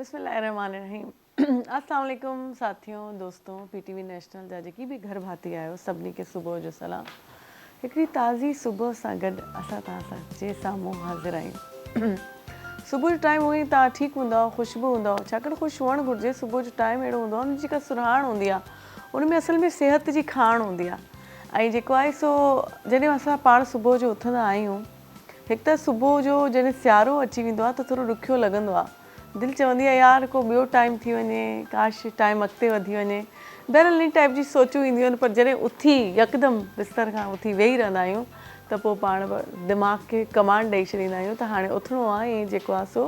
बिस्मिल्लाहिर्रहमानिर्रहीम। अस्सलाम वालेकुम साथियों, दोस्तों, पीटीवी नेशनल जा जेकी भी घर भाती आयो सभिनी खे सुबुह जो सलाम। हिकिड़ी ताज़ी सुबुह सां गॾु असां तव्हां सां जे साम्हूं हाज़िर आहियूं। सुबुह जो टाइम हुई तव्हां ठीकु हूंदव, ख़ुशबू हूंदव, छाकाणि ख़ुशि हुअणु घुरिजे। सुबुह जो टाइम अहिड़ो हूंदो आहे उन जी जेका सुराण हूंदी आहे उन में असल में सिहत जी खाण हूंदी आहे। ऐं जेको आहे सो जॾहिं असां पाण सुबुह जो उथंदा आहियूं, हिकु त सुबुह जो जॾहिं सियारो अची वेंदो आहे त थोरो ॾुखियो लॻंदो आहे। दिलि चवंदी आहे यार को ॿियो टाइम थी वञे, काश टाइम अॻिते वधी वञे। बहरहाल इन टाइप जी सोचूं ईंदियूं आहिनि, पर जॾहिं उथी यकदमि बिस्तर खां उथी वेही रहंदा आहियूं त पोइ पाण दिमाग़ खे कमांड ॾेई छॾींदा आहियूं त हाणे उथिणो आहे, ऐं जेको आहे सो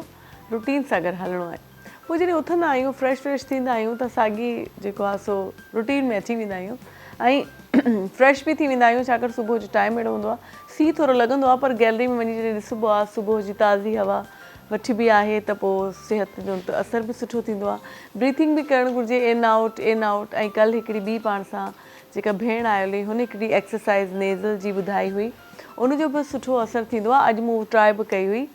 रूटीन सां गॾु हलिणो आहे। पोइ जॾहिं उथंदा आहियूं, फ्रेश थींदा आहियूं त साॻी जेको आहे सो रूटीन में अची वेंदा आहियूं ऐं फ्रेश बि थी वेंदा आहियूं, छाकाणि सुबुह जो टाइम अहिड़ो हूंदो आहे। सीउ थोरो लॻंदो आहे, पर गैलरी में वञी जॾहिं ॾिसबो आहे सुबुह जी ताज़ी हवा वठिबी आहे त पोइ सिहत जो त असर बि सुठो थींदो आहे। ब्रीथिंग बि करणु घुरिजे, इन आउट इन आउट। ऐं कल्ह हिकिड़ी ॿी पाण सां जेका भेण आयल हुई हुन हिकिड़ी एक्सरसाइज़ नेज़ल जी ॿुधाई हुई, उनजो बि सुठो असरु थींदो आहे। अॼु मूं ट्राए बि कई हुई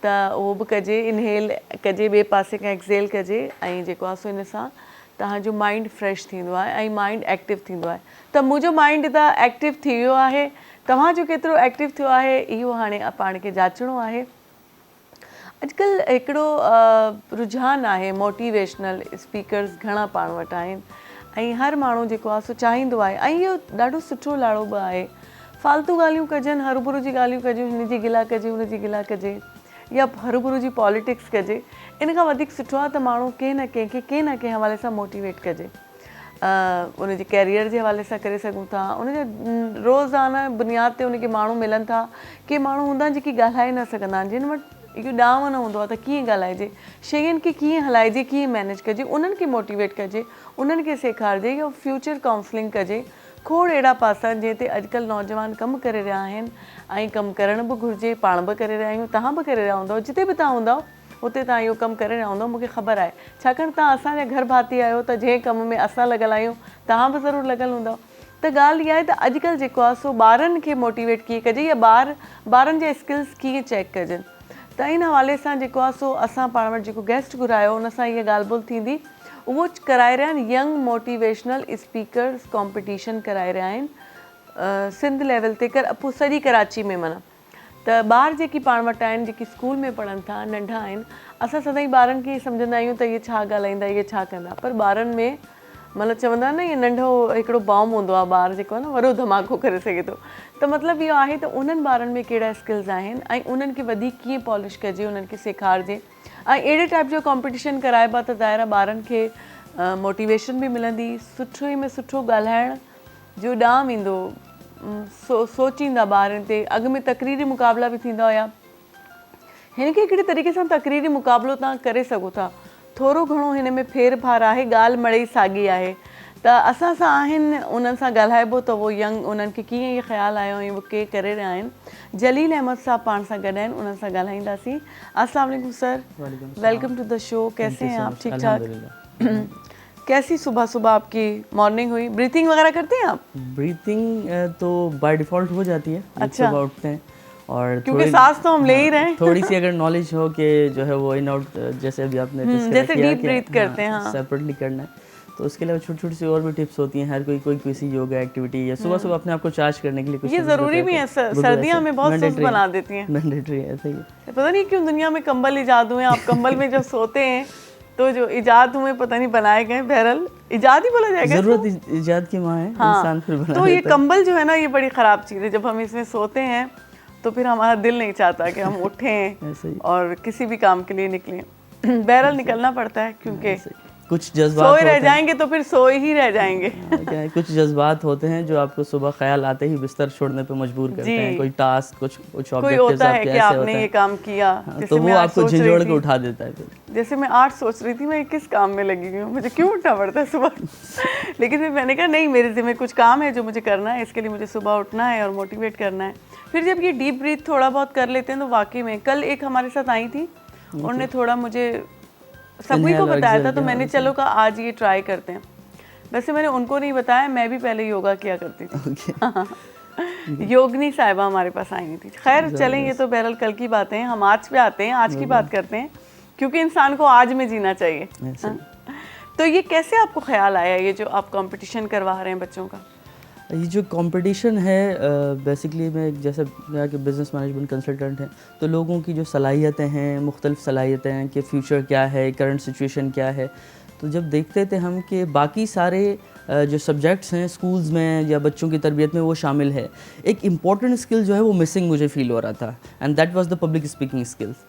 त उहो बि कजे, इनहेल कजे, ॿिए पासे खां एक्सेल कजे, ऐं जेको आहे सो इन सां तव्हांजो माइंड फ्रेश थींदो आहे ऐं माइंड एक्टिव थींदो आहे। त मुंहिंजो माइंड त एक्टिव थी वियो आहे, तव्हांजो केतिरो एक्टिव थियो आहे इहो हाणे पाण खे जाचणो आहे। अॼुकल्ह हिकिड़ो रुझान आहे, मोटिवेशनल स्पीकर्स घणा पाण वटि आहिनि ऐं हर माण्हू जेको आहे सो चाहींदो आहे, ऐं इहो ॾाढो सुठो लाड़ो बि आहे। फालतू ॻाल्हियूं कजनि, हरूभरू जी ॻाल्हियूं कजनि, हिन जी गिला कजे, हुन जी गिला कजे, या हरूभरू जी पॉलिटिक्स कजे, इन खां वधीक सुठो आहे त माण्हू कंहिं न कंहिं हवाले सां मोटिवेट कजे। उनजे कैरियर जे हवाले सां करे सघूं था, उनजे रोज़ाना बुनियाद ते उनखे माण्हू मिलनि था। के माण्हू हूंदा आहिनि जेकी ॻाल्हाए न सघंदा आहिनि, जिन वटि इहो ॾांव न हूंदो आहे त कीअं ॻाल्हाइजे, शयुनि खे कीअं हलाइजे, कीअं मैनेज कजे, उन्हनि खे मोटिवेट कजे, उन्हनि खे सेखारिजे, या फ्यूचर काउंसलिंग कजे। खोड़ अहिड़ा पासा आहिनि जंहिं ते अॼुकल्ह नौजवान कमु करे रहिया आहिनि ऐं कमु करणु बि घुरिजे। पाण बि करे रहिया आहियूं, तव्हां बि करे रहिया हूंदव, जिते बि तव्हां हूंदव उते तव्हां इहो कमु करे रहिया हूंदव, मूंखे ख़बर आहे, छाकाणि तव्हां असांजा घर भाती आहियो त जंहिं कम में असां लॻल आहियूं तव्हां बि ज़रूरु लॻल हूंदव। त ॻाल्हि इहा आहे त अॼुकल्ह जेको आहे सो ॿारनि खे मोटिवेट कीअं कजे, या ॿारनि जा स्किल्स कीअं चेक कजनि। त इन हवाले सां जेको आहे सो असां पाण वटि जेको गेस्ट घुरायो उन सां इहा ॻाल्हि ॿोल थींदी। उहो कराए रहिया आहिनि यंग मोटिवेशनल स्पीकर्स कॉम्पिटिशन कराए रहिया आहिनि सिंध लेवल ते, सॼी कराची में। माना त ॿार जेकी पाण वटि आहिनि, जेकी स्कूल में पढ़नि था, नंढा आहिनि, असां सदाईं ॿारनि खे सम्झंदा आहियूं त इहे छा ॻाल्हाईंदा, इहे छा कंदा, पर ॿारनि में मतिलबु चवंदा आहिनि न, इहे नंढो हिकिड़ो बॉम्ब हूंदो आहे, ॿार जेको आहे न वॾो धमाको करे सघे थो। त मतिलबु इहो आहे त उन्हनि ॿारनि में कहिड़ा स्किल्स आहिनि ऐं उन्हनि खे वधीक कीअं पॉलिश कजे, उन्हनि खे सेखारिजे। ऐं अहिड़े टाइप जो कॉम्पिटिशन कराइबा त ज़ाहिर ॿारनि खे मोटिवेशन बि मिलंदी, सुठे में सुठो ॻाल्हाइण जो ॾांव ईंदो, सोचींदा ॿार इन ते। अॻु में तक़रीरी मुक़ाबला बि थींदा हुया, हिन खे हिकिड़े तरीक़े सां तक़रीरी मुक़ाबिलो तव्हां करे सघो था। थोरो घणो हिन में फेर फार आहे, ॻाल्हि मड़ई साॻी आहे। त असां सां आहिनि, उन्हनि सां ॻाल्हाइबो त उहो यंग, उन्हनि खे कीअं इहो ख़्यालु आयो ऐं उहो के करे रहिया आहिनि। जलील अहमद साहब पाण सां गॾु आहिनि, उन्हनि सां ॻाल्हाईंदासीं। अस्सलाम वालेकुम sir, welcome to the show. कैसे हैं आप? ठीक ठाक? कैसी सुबह सुबह आपकी मॉर्निंग हुई? ब्रीथिंग वगैरह करते हैं आप? ब्रीथिंग तो बाय डिफ़ॉल्ट हो जाती है। अच्छा, सुबह उठते हैं और क्योंकि सांस तो हम ले ही रहे हैं। थोड़ी सी अगर नॉलेज हो कि जो है वो इन आउट, जैसे अभी आपने जैसे डीप ब्रीथ करते हैं, हाँ, सेपरेटली करना है, तो उसके लिए छोटी छोटी सी और भी टिप्स होती हैं। हर कोई किसी योगा एक्टिविटी या सुबह सुबह अपने आप को चार्ज करने के लिए कुछ, ये ज़रूरी भी है। सर्दियाँ में बहुत सुस्त बना देती हैं, मैंडेटरी है। ऐसा ही पता नहीं क्यों दुनिया में कंबल ईजाद हुए। आप कंबल में जब सोते हैं तो जो ईजाद हुए पता नहीं बनाए गए, बहरहाल ईजाद ही बोला जाएगा, ज़रूरत ईजाद की माँ है। हाँ, इंसान फिर बना तो ये कंबल जो है ना, ये बड़ी ख़राब चीज़ है। जब हम इसमें सोते हैं तो फिर हमारा दिल नहीं चाहता कि हम उठें और किसी भी काम के लिए निकलें। बहरहाल निकलना पड़ता है, क्योंकि कुछ जज्बात सोए रह जाएंगे तो फिर सोए ही रह जाएंगे। क्या है, कुछ जज्बात होते हैं जो आपको सुबह ख्याल आते ही बिस्तर छोड़ने पे मजबूर करते हैं। कोई टास्क, कुछ कोई होता है कि आपने ये काम किया, तो वो आपको झंझोड़ के उठा देता है। जैसे मैं आर्ट सोच रही थी, मैं किस काम में लगी हुई हूँ, मुझे क्यों उठना पड़ता है सुबह। लेकिन फिर मैंने कहा नहीं, मेरे ज़िम्मे कुछ काम है जो मुझे करना है, इसके लिए मुझे सुबह उठना है और मोटिवेट करना है। फिर जब ये डीप ब्रीथ थोड़ा बहुत कर लेते हैं तो वाकई में, कल एक हमारे साथ आई थी, उन्होंने थोड़ा मुझे सभी को बताया था, तो मैंने चलो कहा आज ये ट्राई करते हैं। वैसे मैंने उनको नहीं बताया, मैं भी पहले योगा किया करती थी। योगिनी साहिबा हमारे पास आई थी। खैर चलें, ये तो बहरहाल कल की बातें हैं, हम आज पे आते हैं, आज की बात करते हैं। क्योंकि इंसान को आज में जीना चाहिए। ऐसे ही। तो ये कैसे आपको ख्याल आया, ये जो आप कंपटीशन करवा रहे हैं बच्चों का? ये जो कंपटीशन है बेसिकली मैं जैसे कहा कि बिज़नेस मैनेजमेंट कंसल्टेंट है, तो लोगों की जो सलाहियतें हैं, मुख्तलिफ सलाहियतें हैं कि फ़्यूचर क्या है, करंट सिचुएशन क्या है, तो जब देखते थे हम कि बाकी सारे जो सब्जेक्ट्स हैं स्कूल्स में या बच्चों की तरबियत में वो शामिल है, एक इम्पॉर्टेंट स्किल जो है वो मिसिंग मुझे फ़ील हो रहा था, and that was the public speaking skills.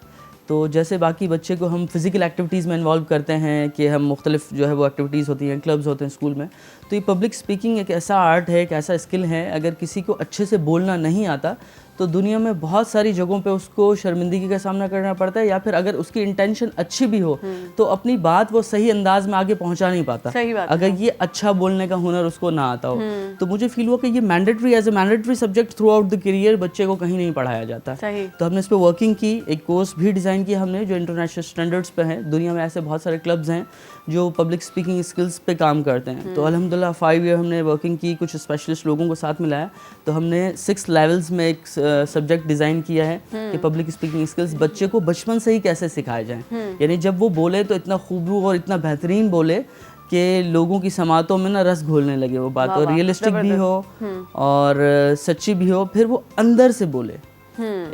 तो जैसे बाकी बच्चे को हम फिज़िकल एक्टिविटीज़ में इन्वॉल्व करते हैं कि हम मुख्तलिफ जो है वो एक्टिविटीज़ होती हैं, क्लब्स होते हैं स्कूल में, तो ये पब्लिक स्पीकिंग एक ऐसा आर्ट है, एक ऐसा स्किल है, अगर किसी को अच्छे से बोलना नहीं आता तो दुनिया में बहुत सारी जगहों पे उसको शर्मिंदगी का सामना करना पड़ता है, या फिर अगर उसकी इंटेंशन अच्छी भी हो तो अपनी बात वो सही अंदाज में आगे पहुंचा नहीं पाता, सही बात अगर ये अच्छा बोलने का हुनर उसको ना आता हो। तो मुझे फील हुआ कि ये mandatory as a mandatory subject through out the career बच्चे को कहीं नहीं पढ़ाया जाता। सही। तो हमने इस पर वर्किंग की, एक कोर्स भी डिज़ाइन किया हमने जो इंटरनेशनल स्टैंडर्ड्स पे है। दुनिया में ऐसे बहुत सारे क्लब्स हैं जो पब्लिक स्पीकिंग स्किल्स पे काम करते हैं। तो अल्हम्दुलिल्लाह 5 ईयर हमने वर्किंग की, कुछ स्पेशलिस्ट लोगों को साथ मिलाया, तो हमने 6 लेवल्स में एक सब्जेक्ट डिज़ाइन किया है कि पब्लिक स्पीकिंग स्किल्स बच्चे को बचपन से ही कैसे सिखाए जाएं। यानी जब वो बोले तो इतना खूबू और इतना बेहतरीन बोले कि लोगों की समातों में ना रस घोलने लगे वो बात, और रियलिस्टिक भी हो और सच्ची भी हो, फिर वो अंदर से बोले।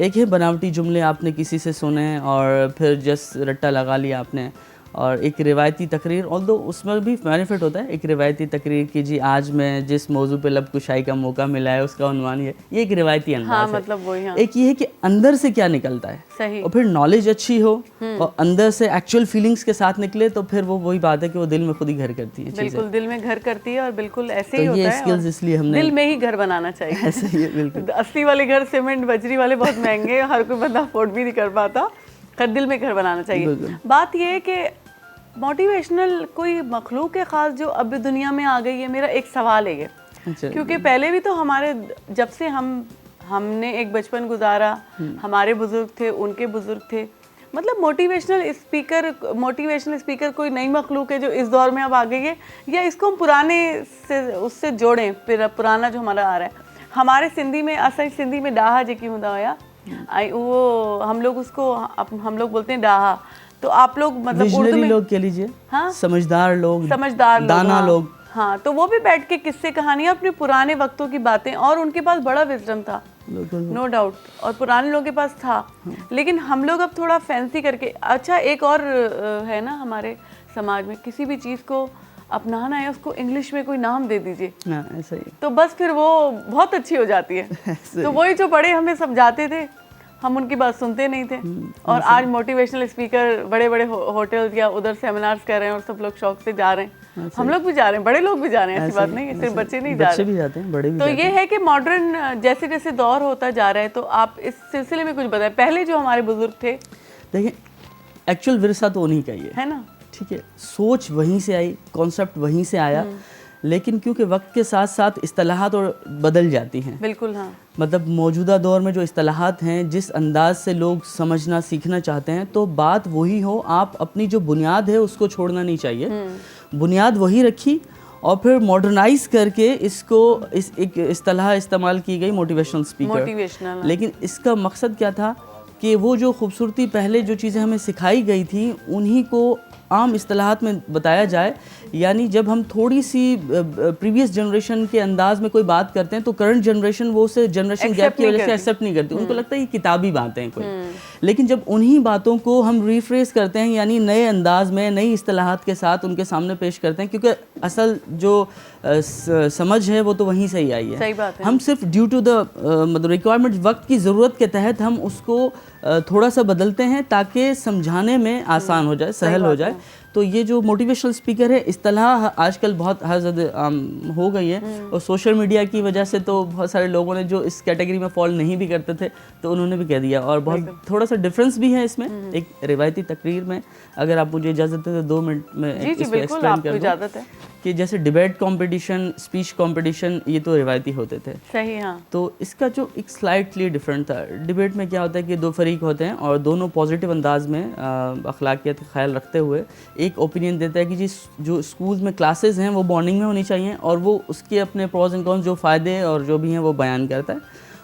एक है बनावटी जुमले आपने किसी से सुने और फिर जस्ट रट्टा लगा लिया आपने, और एक रिवायती तकरीर, ऑल्दो उसमें भी बेनिफिट होता है, एक रिवायती तकरीर की जी आज मैं जिस मौजू पे लब कुशाई का मौका मिला है उसका उन्वान ये एक रिवायती अंदाज हाँ, है। मतलब वही। हाँ। एक ये है कि अंदर से क्या निकलता है, सही। और फिर नॉलेज अच्छी हो और अंदर से एक्चुअल फीलिंग्स के साथ निकले, तो फिर वो वही बात है कि वो दिल में खुद ही घर करती है। बिल्कुल दिल में घर करती है, और बिल्कुल ऐसे ही तो होता ये है। स्किल्स इसलिए हमने दिल में ही घर बनाना चाहिए। ऐसे ही है, बिल्कुल। असली वाले घर सीमेंट बजरी वाले बहुत महंगे, हर कोई बंदा अफोर्ड भी नहीं कर पाता, खैर दिल में घर बनाना चाहिए। बात ये है कि मोटिवेशनल कोई मखलूक है ख़ास जो अब दुनिया में आ गई है? मेरा एक सवाल है ये, क्योंकि पहले भी तो हमारे जब से हमने एक बचपन गुजारा, हमारे बुजुर्ग थे, उनके बुजुर्ग थे, मतलब मोटिवेशनल स्पीकर कोई नई मखलूक है जो इस दौर में अब आ गई है, या इसको हम पुराने से उससे जोड़ें? फिर पुराना जो हमारा आ रहा है, हमारे सिंधी में असल सिंधी में डाहा जेकी हुंदा हुआ, वो हम लोग उसको हम लोग बोलते हैं डाहा, तो आप लोग मतलब उर्दू में लोग कह लीजिए, हाँ? समझदार लोग, दाना लोग, हाँ, तो वो भी बैठ के किस्से कहानियां, अपने पुराने वक्तों की बातें, और उनके पास बड़ा विजडम था, नो डाउट, और पुराने लोगों के पास था। लेकिन हम लोग अब थोड़ा फैंसी करके, अच्छा एक और है ना हमारे समाज में, किसी भी चीज़ को अपनाना है उसको इंग्लिश में कोई नाम दे दीजिए, ऐसा ही, तो बस फिर वो बहुत अच्छी हो जाती है। तो वही जो बड़े हमें समझाते थे, हम उनकी बात सुनते नहीं थे, और आज मोटिवेशनल स्पीकर बड़े बड़े होटल्स या उधर सेमिनार्स कर रहे हैं, और सब लोग शौक से जा रहे हैं, हम लोग भी जा रहे हैं, बड़े लोग भी जा रहे हैं, ऐसी बात नहीं है, सिर्फ बच्चे नहीं जा रहे, बच्चे भी जाते हैं, बड़े भी तो ये है कि मॉडर्न जैसे जैसे दौर होता जा रहा है, तो आप इस सिलसिले में कुछ बताएं। पहले जो हमारे बुजुर्ग थे, देखिए एक्चुअल विरसा तो उन्हीं का ही है ना, ठीक है, सोच वहीं से आई, कॉन्सेप्ट वहीं से आया, लेकिन क्योंकि वक्त के साथ साथ इस्तिलाहात और बदल जाती हैं। बिल्कुल, हाँ, मतलब मौजूदा दौर में जो इस्तिलाहात हैं, जिस अंदाज से लोग समझना सीखना चाहते हैं, तो बात वही हो, आप अपनी जो बुनियाद है उसको छोड़ना नहीं चाहिए, बुनियाद वही रखी, और फिर मॉडर्नाइज करके इसको एक इस्तिलाह इस्तेमाल की गई मोटिवेशनल स्पीकर। लेकिन इसका मकसद क्या था कि वो जो खूबसूरती पहले जो चीज़ें हमें सिखाई गई थी उन्हीं को आम इस्तिलाहात में बताया जाए। यानी जब हम थोड़ी सी प्रीवियस जनरेशन के अंदाज में कोई बात करते हैं तो करंट जनरेशन वो उसे जनरेशन गैप की वजह से एक्सेप्ट नहीं करती, उनको लगता है ये किताबी बातें हैं कोई। लेकिन जब उन्हीं बातों को हम रिफ्रेस करते हैं, यानी नए अंदाज में नई इस्तिलाहात के साथ उनके सामने पेश करते हैं, क्योंकि असल जो समझ है वो तो वहीं से ही आई है। सही बात है। हम सिर्फ ड्यू टू द मतलब रिक्वायरमेंट, वक्त की ज़रूरत के तहत हम उसको थोड़ा सा बदलते हैं ताकि समझाने में आसान हो जाए, सहल हो जाए। तो ये जो मोटिवेशनल स्पीकर है, इस्तिलाह आजकल बहुत हद ज़्यादा हो गई है, और सोशल मीडिया की वजह से तो बहुत सारे लोगों ने जो इस कैटेगरी में फॉल नहीं भी करते थे तो उन्होंने भी कह दिया, और बहुत थोड़ा सा डिफरेंस भी है इसमें। एक रिवायती तकरीर में, अगर आप मुझे इजाज़त दें तो 2 मिनट में इसको एक्सप्लेन कर दूं कि जैसे डिबेट कंपटीशन, स्पीच कंपटीशन, ये तो रिवायती होते थे, सही, हाँ, तो इसका जो एक स्लाइटली डिफरेंट था। डिबेट में क्या होता है कि 2 फरीक होते हैं और दोनों पॉजिटिव अंदाज में अखलाकियत का ख्याल रखते हुए एक ओपिनियन देता है कि जी जो स्कूल में क्लासेस हैं वो मॉर्निंग में होनी चाहिए, और वो उसके अपने प्रोज एंड कॉन्स, जो फ़ायदे और जो भी हैं वो बयान करता है।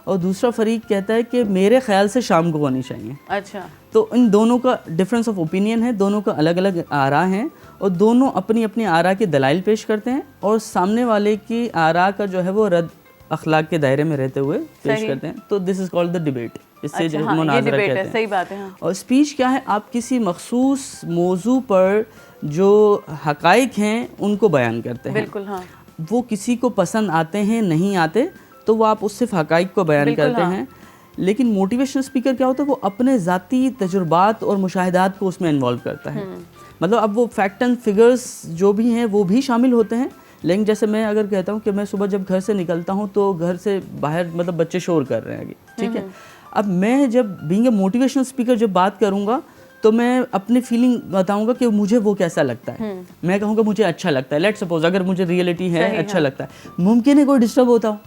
और दूसरा फरीक कहता है कि मेरे ख्याल से शाम को होनी चाहिए। अच्छा, तो इन दोनों का डिफरेंस ऑफ ओपिनियन है, दोनों का अलग अलग आरा हैं और दोनों अपनी अपनी आरा के दलाइल पेश करते हैं और सामने वाले की आरा का जो है वो रद्द अखलाक के दायरे में रहते हुए पेश करते हैं। तो this is called the debate. इससे अच्छा, जो हाँ, ये मुनाज़रा डिबेट कहते है, हैं। सही बात है। हाँ। और स्पीच क्या है, आप किसी मखसूस मौजू पर जो हकाइक हैं उनको बयान करते हैं। बिल्कुल, हाँ। वो किसी को पसंद आते हैं नहीं आते, तो वो आप उस सिर्फ हकाइक को बयान करते हैं। लेकिन मोटिवेशनल स्पीकर क्या होता है, वो अपने ज़ाती तजुर्बात और मुशाहिदात को उसमें इन्वॉल्व करता है। मतलब अब वो फैक्ट एंड फिगर्स जो भी हैं वो भी शामिल होते हैं, लेकिन जैसे मैं अगर कहता हूँ कि मैं सुबह जब घर से निकलता हूँ तो घर से बाहर मतलब बच्चे शोर कर रहे हैं आगे, ठीक है। अब मैं जब बीइंग ए मोटिवेशनल स्पीकर जब बात करूँगा तो मैं अपनी फीलिंग बताऊंगा कि मुझे वो कैसा लगता है। मैं कहूँगा मुझे अच्छा लगता है। लेट सपोज अगर मुझे रियलिटी है अच्छा लगता है, मुमकिन है कोई डिस्टर्ब होता हो,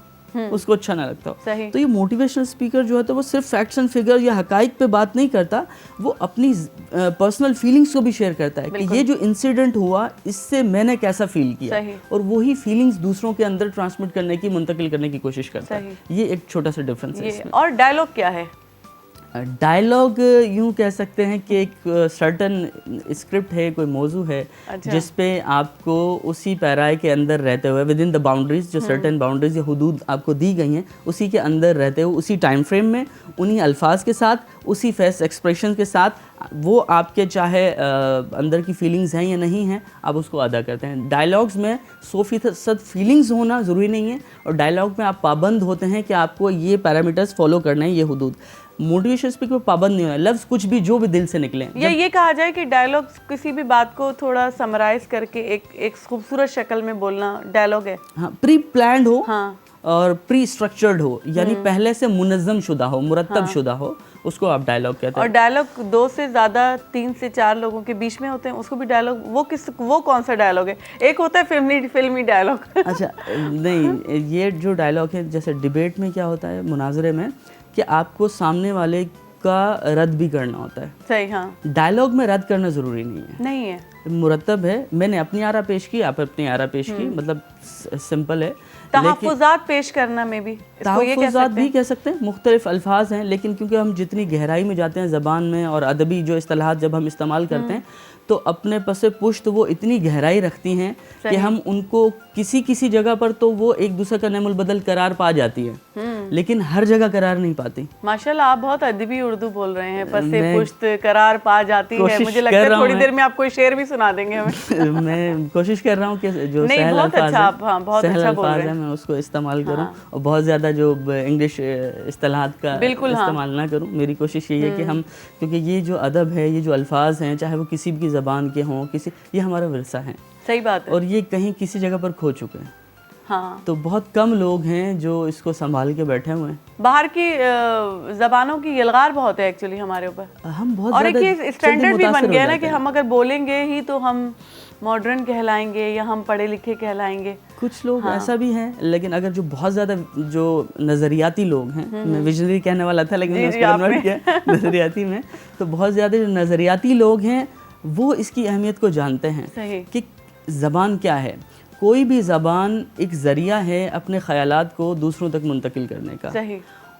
उसको अच्छा ना लगता हो। तो ये मोटिवेशनल स्पीकर जो है तो वो सिर्फ फैक्ट्स एंड फिगर या हकाइक पे बात नहीं करता, वो अपनी पर्सनल फीलिंग्स को भी शेयर करता है कि ये जो इंसिडेंट हुआ इससे मैंने कैसा फील किया, और वही फीलिंग्स दूसरों के अंदर ट्रांसमिट करने की, मुंतकिल करने की कोशिश करता है। ये एक छोटा सा डिफरेंस है इसमें। और डायलॉग क्या है? डायलॉग यूँ कह सकते हैं कि एक सर्टन स्क्रिप्ट है, कोई मौजू है जिस पे आपको उसी पैराए के अंदर रहते हुए विद इन द बाउंड्रीज, जो सर्टन बाउंड्रीज या हुदूद आपको दी गई हैं, उसी के अंदर रहते हुए उसी टाइम फ्रेम में उन्हीं अल्फाज के साथ, उसी फेस एक्सप्रेशन के साथ, वो आपके चाहे अंदर की फीलिंग्स हैं या नहीं हैं, आप उसको अदा करते हैं। डायलॉग्स में 100% फीलिंग्स होना ज़रूरी नहीं है, और डायलॉग में आप पाबंद होते हैं कि आपको ये पैरामीटर्स फॉलो करने हैं, ये हुदूद। मोटिवेशन स्पीकर पाबंद नहीं होना, लफ्ज़ कुछ भी जो भी दिल से निकले। या ये कहा जाए कि डायलॉग किसी भी बात को थोड़ा समराइज करके एक खूबसूरत शक्ल में बोलना डायलॉग है। हाँ, प्री प्लान्ड हो, हाँ, और प्री स्ट्रक्चर्ड हो, यानी पहले से मुनज़्ज़म शुदा हो, मुरतब शुदा हो, उसको आप डायलॉग कहते हैं। और डायलॉग 2 से ज़्यादा 3 से 4 लोगों के बीच में होते हैं, उसको भी डायलॉग, वो कौन सा डायलॉग है? एक होता है फिल्मी डायलॉग। अच्छा, नहीं, ये जो डायलॉग है, जैसे डिबेट में क्या होता है, मुनाजरे में, कि आपको सामने वाले का रद्द भी करना होता है। सही, हाँ। डायलॉग में रद्द करना ज़रूरी नहीं है, मुरतब है। मैंने अपनी आरा पेश की, आप अपनी आरा पेश की, मतलब सिंपल है। तहफ़्फ़ुज़ात पेश करना में भी तहफ़्फ़ुज़ात भी कह सकते हैं, मुख्तलिफ अल्फाज हैं, लेकिन क्योंकि हम जितनी गहराई में जाते हैं ज़बान में और अदबी जो इस्तिलाहात जब हम इस्तेमाल करते हैं, तो अपने पसे पुश्त वो इतनी गहराई रखती हैं कि हम उनको किसी जगह पर तो वो एक दूसरे का नेमुल बदल करार पा जाती है, लेकिन हर जगह करार नहीं पाती। माशाल्लाह, आप बहुत अदबी उर्दू बोल रहे हैं। पसे पुश्त करार पा जाती है। मुझे लगता है थोड़ी देर में आप कोई शेर भी सुना देंगे हमें। मैं कोशिश कर रहा हूँ कि जो सहल अल्फाज हैं मैं उसको इस्तेमाल करूँ, और बहुत ज़्यादा जो इंग्लिश इस्तिलाहात का इस्तेमाल ना करूँ। मेरी कोशिश यही है कि हम, क्योंकि ये जो अदब है, ये जो अल्फाज हैं, चाहे वो किसी भी ज़बान के हों, ये हमारा विरसा है। सही बात है। और ये कहीं किसी जगह पर खो चुके हैं। हाँ। तो बहुत कम लोग हैं जो इसको संभाल के बैठे हुए हैं। बाहर की ज़बानों की यलगार बहुत है एक्चुअली हमारे ऊपर। हम बहुत और एक स्टैंडर्ड भी बन गया ना कि हम अगर बोलेंगे ही तो हम मॉडर्न कहलाएंगे या हम पढ़े लिखे कहलाएंगे। कुछ लोग ऐसा भी हैं, लेकिन अगर जो बहुत ज़्यादा जो नज़रियाती लोग हैं, मैं विजनरी कहने वाला था लेकिन मैंने उसको कन्वर्ट किया नज़रियाती में, तो बहुत ज़्यादा जो नज़रियाती लोग हैं वो इसकी अहमियत को जानते हैं कि ज़बान क्या है। कोई भी ज़बान एक ज़रिया है अपने ख़यालात को दूसरों तक मुंतकिल करने का,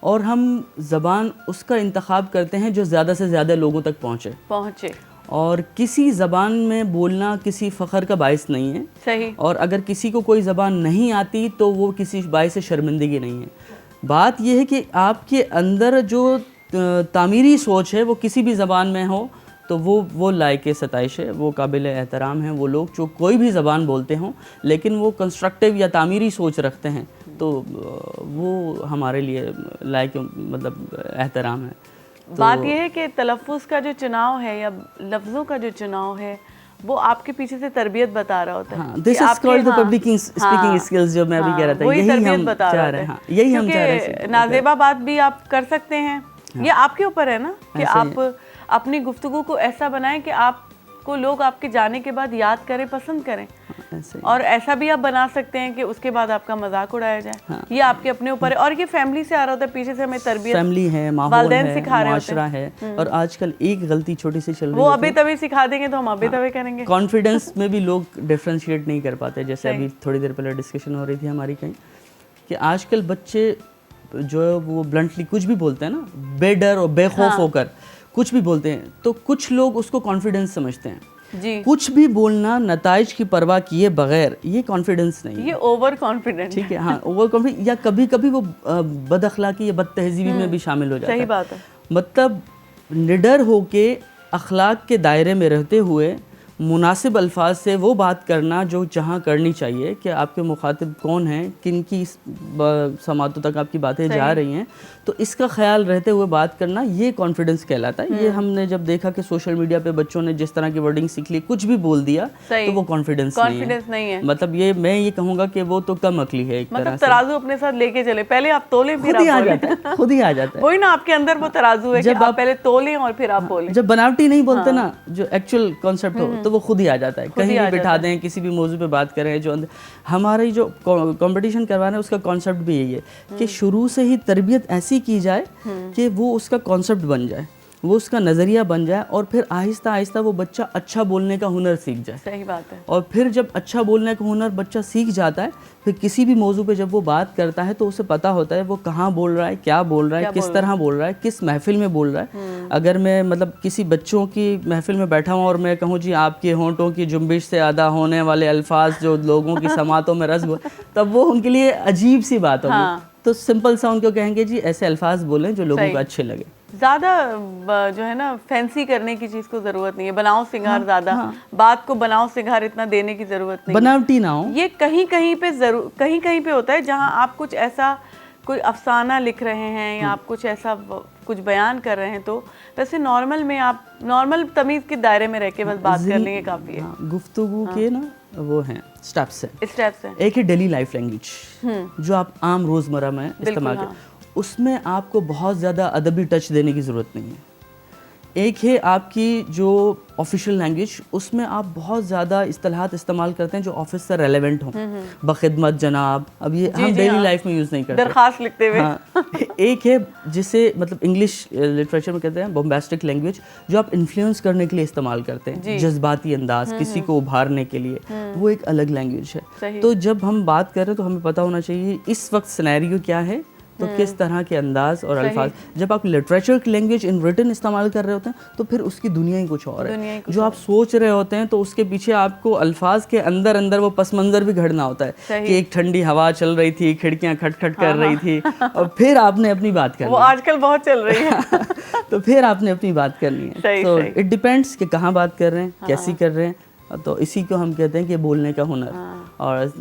और हम ज़बान उसका इंतखाब करते हैं जो ज़्यादा से ज़्यादा लोगों तक पहुँचे। और किसी ज़बान में बोलना किसी फ़ख्र का बायस नहीं है। सही। और अगर किसी को कोई ज़बान नहीं आती तो वो किसी बायस शर्मिंदगी नहीं है। बात यह है कि आपके अंदर जो तामीरी सोच है वो किसी भी ज़बान में हो तो वो लायक सताइश है, वो काबिल एहतराम हैं वो लोग जो कोई भी ज़बान बोलते हों लेकिन वो कंस्ट्रक्टिव या तामीरी सोच रखते हैं, तो वो हमारे लिए लायक मतलब एहतराम है। तो बात यह है कि तलफ़्फ़ुज़ का जो चुनाव है या लफ्ज़ों का जो चुनाव है वो आपके पीछे से तरबियत बता रहा होता है। This is called the public speaking skills, जो मैं अभी कह रहा था, यही हम चाह रहे हैं। यही हम चाह रहे हैं। नाज़ेबा बात भी आप कर सकते हैं, ये आपके ऊपर है ना कि आप अपनी गुफ्तगू को ऐसा बनाएं कि आपको लोग आपके जाने के बाद याद करें, पसंद करें। और ऐसा भी आप बना सकते हैं कि उसके बाद आपका मजाक उड़ाया जाए। ये आपके अपने ऊपर है, और ये फैमिली से आ रहा होता है, पीछे से हमें तरबियत, फैमिली है, माहौल है, माशरा है। और आजकल एक गलती छोटी सी चल रही है, वो अभी तभी सिखा देंगे तो हम अभी तभी करेंगे। कॉन्फिडेंस में भी लोग डिफ्रेंशिएट नहीं कर पाते। जैसे अभी थोड़ी देर पहले डिस्कशन हो रही थी हमारी कहीं कि आजकल बच्चे जो वो ब्लंटली कुछ भी बोलते हैं ना, बेडर और बेखौफ होकर कुछ भी बोलते हैं, तो कुछ लोग उसको कॉन्फिडेंस समझते हैं जी। कुछ भी बोलना नताइज की परवाह किए बगैर, ये कॉन्फिडेंस नहीं है, ये ओवर कॉन्फिडेंट। ठीक है। हाँ, ओवर कॉन्फिडेंस, या कभी कभी वो बद अखलाकी या बद तहजीबी में भी शामिल हो जाता है। सही बात है। मतलब निडर होके अखलाक के दायरे में रहते हुए मुनासिब अल्फाज से वो बात करना जो जहाँ करनी चाहिए, कि आपके मुखातिब कौन हैं, किन की समातों तक आपकी बातें जा रही हैं, तो इसका ख्याल रहते हुए बात करना, ये कॉन्फिडेंस कहलाता है। ये हमने जब देखा कि सोशल मीडिया पे बच्चों ने जिस तरह की वर्डिंग सीख ली, कुछ भी बोल दिया, तो वो कॉन्फिडेंस नहीं है। मतलब ये मैं ये कहूँगा कि वो तो कम अकली है एक तरह से। तराजू अपने साथ लेके चले, पहले आप तोले फिर खुद ही आ जाता है, खुद ही आ जाता है। वही ना, आपके अंदर वो तराजू है कि आप पहले तोलें और फिर आप बोलें। जब बनावटी नहीं बोलते ना, जो एक्चुअल कॉन्सेप्ट हो, तो वो खुद ही आ जाता है। कहीं भी बिठा दें, किसी भी मौजू पे बात करें, जो हमारी जो कंपटीशन करवाना है उसका कॉन्सेप्ट भी यही है कि शुरू से ही तरबियत ऐसी की जाए कि वो उसका कॉन्सेप्ट बन जाए, वो उसका नज़रिया बन जाए, और फिर आहिस्ता आहिस्ता वो बच्चा अच्छा बोलने का हुनर सीख जाए। सही बात है। और फिर जब अच्छा बोलने का हुनर बच्चा सीख जाता है, फिर किसी भी मौजू पे जब वो बात करता है तो उसे पता होता है वो कहाँ बोल रहा है, क्या बोल रहा है, किस तरह बोल रहा है, किस महफिल में बोल रहा है। अगर मैं मतलब किसी बच्चों की महफिल में बैठा हूँ और मैं कहूँ जी आपके होंठों की जुम्बिश से अदा होने वाले अल्फाज जो लोगों की समातों में रस, तब वो उनके लिए अजीब सी बात होगी। तो सिंपल सा उनको कहेंगे जी ऐसे अल्फाज बोलें जो लोगों को अच्छे लगे। ज़्यादा जो है ना फैंसी करने की चीज़ को ज़रूरत नहीं है, बनाओ सिंगार ज़्यादा, बात को बनाओ सिंगार इतना देने की ज़रूरत नहीं, बनावटी ना हो। ये कहीं कहीं पे ज़रूर, कहीं कहीं पे होता है जहाँ आप कुछ ऐसा कोई अफसाना लिख रहे हैं या आप कुछ ऐसा कुछ बयान कर रहे हैं, तो वैसे नॉर्मल में आप नॉर्मल तमीज़ के दायरे में रह के बस बात कर लेंगे काफ़ी है। गुफ्तगू के ना वो हैं स्टेप्स हैं। एक है डेली लाइफ लैंग्वेज जो आप आम रोज़मर्रा में इस्तेमाल करें, उसमें आपको बहुत ज़्यादा अदबी टच देने की ज़रूरत नहीं है। एक है आपकी जो ऑफिशियल लैंग्वेज, उसमें आप बहुत ज़्यादा इस्तेलाहात इस्तेमाल करते हैं जो ऑफिस से रेलेवेंट हों, बखिदमत जनाब, अब ये हम डेली लाइफ में यूज़ नहीं करते, दरखास्त लिखते हुए। हाँ। एक है जिसे मतलब इंग्लिश लिटरेचर में कहते हैं बॉम्बास्टिक लैंग्वेज, जो आप इन्फ्लुएंस करने के लिए इस्तेमाल करते हैं, जज्बाती अंदाज, किसी को उभारने के लिए, वो एक अलग लैंग्वेज है। तो जब हम बात कर रहे हैं तो हमें पता होना चाहिए इस वक्त सिनेरियो क्या है, तो किस तरह के अंदाज और अल्फाज। जब आप लिटरेचर की लैंग्वेज इन रिटन इस्तेमाल कर रहे होते हैं तो फिर उसकी दुनिया ही कुछ और है। जो आप सोच रहे होते हैं तो उसके पीछे आपको अल्फाज के अंदर अंदर वो पस मंज़र भी घड़ना होता है कि एक ठंडी हवा चल रही थी, खिड़कियां खटखट कर रही थी, और फिर आपने अपनी बात करनी, वो आजकल बहुत चल रही है। तो फिर आपने अपनी बात करनी है। तो इट डिपेंड्स कि कहाँ बात कर रहे हैं, कैसी कर रहे हैं। तो इसी को हम कहते हैं कि बोलने का हुनर और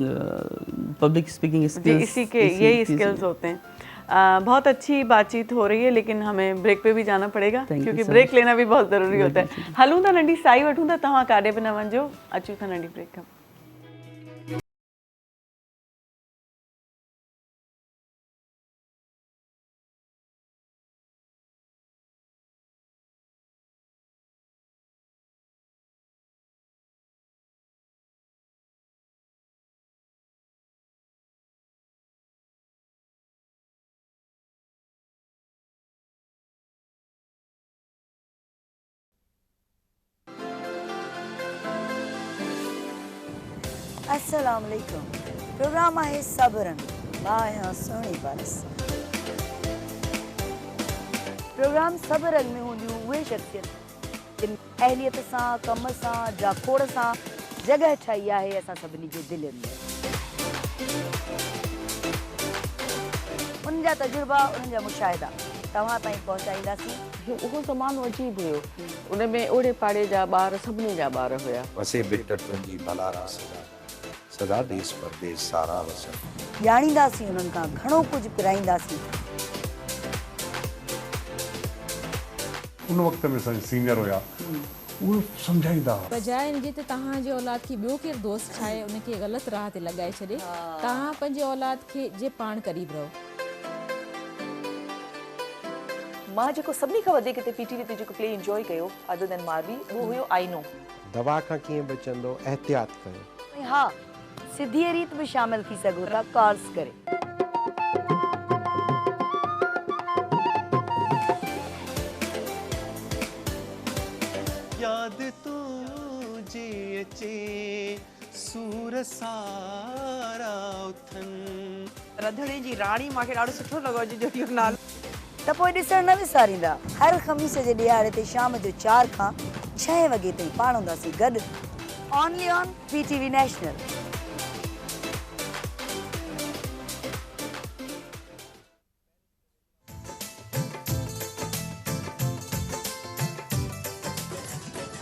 पब्लिक स्पीकिंग स्किल्स, इसी के यही स्किल्स होते हैं। बहुत अच्छी बातचीत हो रही है, लेकिन हमें ब्रेक पे भी जाना पड़ेगा क्योंकि ब्रेक लेना भी बहुत ज़रूरी होता है। हलूं था नंढी साई वठूं था तव्हां काॾे बि न वञिजो, अचूं था नंढी ब्रेक खां। अस्सलाम वालेकुम। प्रोग्राम आहे सबरन, मां आहियां सुहिणी पारस। प्रोग्राम सबरन में हूंदियूं उहे शख्सियत जिन अहलियत सां, कम सां, जाखोड़ सां जॻह ठाही आहे असां सभिनी जे दिलनि में। उन्हनि जा तजुर्बा, उन्हनि जा मुशाहिदा तव्हां ताईं पहुचाईंदासीं। उहो ज़मानो अजीब हुयो, उन में ओड़े पाड़े जा ॿार सभिनी जा ॿार हुया। वसे बेटर तुंहिंजी भलारा सदा देश परदेश सारा वसन। ॼाणींदासीं उन्हनि खां घणो कुझु पिराईंदासीं। उन वक़्त में सीनियर हुया, उहो सम्झाईंदा बजाए इनजे त तव्हां जे औलाद खे ॿियो केरु दोस्त ठाहे उनखे ग़लति राह ते लॻाए छॾे, तव्हां पंहिंजे औलाद खे जे पाण क़रीब रहो। मां जेको सभिनी खां वधीक हिते पीटीवी ते जेको प्ले इंजॉय कयो अदर देन मारबी, उहो हुयो आईनो। दवा खां कीअं बचंदो, एहतियात कयो। हा, सिधी रीत में शामिल थी सघो था कॉल्स करे। याद तुझे अचे सूर सारा उथन। रंधिणे जी राणी मूंखे ॾाढो सुठो लॻो जो इहो नालो त पोइ ॾिसण न विसारींदा हर ख़मीस जे ॾियारे ते शाम जो 4 खां 6 वॻे ताईं पाण हूंदासीं गॾु ओनली ऑन PTV नेशनल।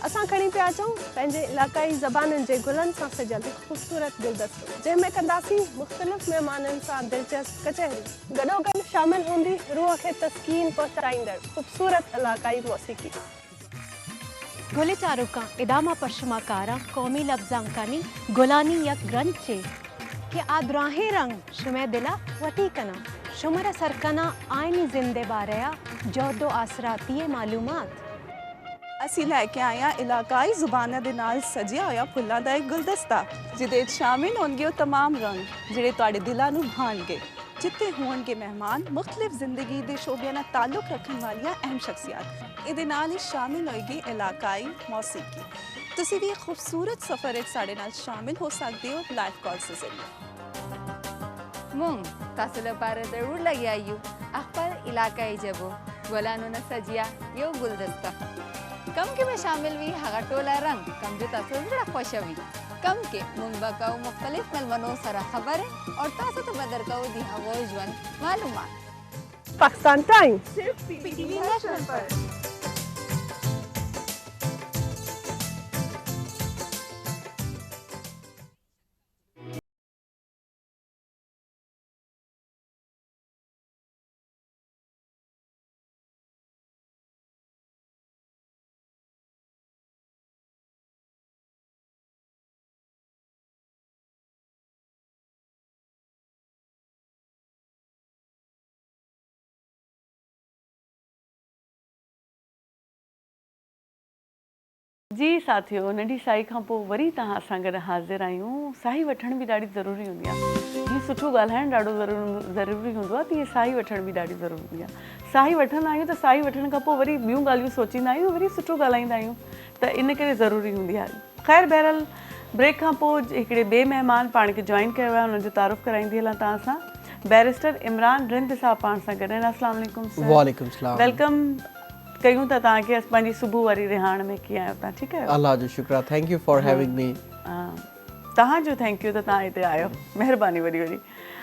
असां खणी पिया अचूं पंहिंजे इलाक़ाई ज़बानुनि जे गुलनि सां सजियल हिकु ख़ूबसूरत गुलदस्तो जंहिंमें कंदासीं मुख़्तलिफ़ महिमाननि सां दिलचस्प कचहरी गॾोगॾु शामिल हूंदी रूह खे तस्कीन पहुचाईंदड़ ख़ूबसूरत इलाक़ाई मौसीक़ी। गुले चारुका इदामा पशमाकारा कौमी लफ्जांकानी गुलानी यक ग्रंथ चे कि आद्राहे रंग शुमे दिला वती कना शुमर सरकना आयनी जिंदे बारया जोदो आसराती मालूमात। ਅਸੀਂ ਲੈ ਕੇ ਆਏ ਹਾਂ ਇਲਾਕਾਈ ਜ਼ੁਬਾਨਾਂ ਦੇ ਨਾਲ ਸਜਿਆ ਹੋਇਆ ਫੁੱਲਾਂ ਦਾ ਇੱਕ ਗੁਲਦਸਤਾ ਜਿਹਦੇ ਵਿੱਚ ਸ਼ਾਮਿਲ ਹੋਣਗੇ ਉਹ तमाम ਰੰਗ ਜਿਹੜੇ ਤੁਹਾਡੇ ਦਿਲਾਂ ਨੂੰ ਭਾਣਗੇ ਜਿੱਥੇ ਹੋਣਗੇ ਮਹਿਮਾਨ ਮੁxtਲਿਫ ਜ਼ਿੰਦਗੀ ਦੇ ਸ਼ੋਬਿਆਂ ਨਾਲ ਤਾਲੁਕ ਰੱਖਣ ਵਾਲੀਆਂ ਅਹਿਮ ਸ਼ਖਸੀਅਤ ਇਹਦੇ ਨਾਲ ਹੀ ਸ਼ਾਮਿਲ ਹੋਏਗੀ ਇਲਾਕਾਈ ਮੌਸੀਕੀ। ਤੁਸੀਂ ਵੀ ਇੱਕ ਖੂਬਸੂਰਤ ਸਫ਼ਰ ਵਿੱਚ ਸਾਡੇ ਨਾਲ ਸ਼ਾਮਿਲ ਹੋ ਸਕਦੇ ਹੋ ਲਾਈਵ ਕਾਲ से ज़रिए। मुंग तासुल पार जरूर लगी आयु अखबार इलाकाई जबो गोलानो न सजिया यो गुलदस्ता कम के में शामिल हुई हगा टोला रंग कम जो तासुल बड़ा खुश हुई कम के मुंग बकाऊ मुख्तलिफ मेलमनों सरा खबर है और तासु तो बदर का दी हवा जवान मालूमात। पाकिस्तान टाइम सिर्फ PTV नेशनल पर। जी साथियों नंढी साई खां पोइ वरी तव्हां असां गॾु हाज़िर आहियूं। साई वठण बि ॾाढी ज़रूरी हूंदी आहे। हीअं सुठो ॻाल्हाइणु ॾाढो ज़रूरी हूंदो आहे, तीअं साई वठण बि ॾाढी ज़रूरी हूंदी आहे। साई वठंदा आहियूं त साई वठण खां पोइ वरी ॿियूं ॻाल्हियूं सोचींदा आहियूं, वरी सुठो ॻाल्हाईंदा आहियूं, त इन करे ज़रूरी हूंदी आहे। ख़ैर बहरहाल ब्रेक खां पोइ हिकिड़े ॿिए महिमान पाण खे जॉइन कयो आहे, हुनजो तारुफ़ कराईंदी हलां तव्हां सां। बैरिस्टर इमरान रिंद साहब पाण सां गॾु आहिनि। अस्सलाम वालेकुम सर। वालेकुम सलाम। वेलकम कयूं था तव्हांखे पंहिंजी सुबुह वारी रिहाण में। कीअं आहियो तव्हां? ठीकु आहियो? अल्लाह जो शुक्र। Thank U for having me. तव्हांजो थैंक यू त तव्हां हिते आयो, महिरबानी वॾी वॾी।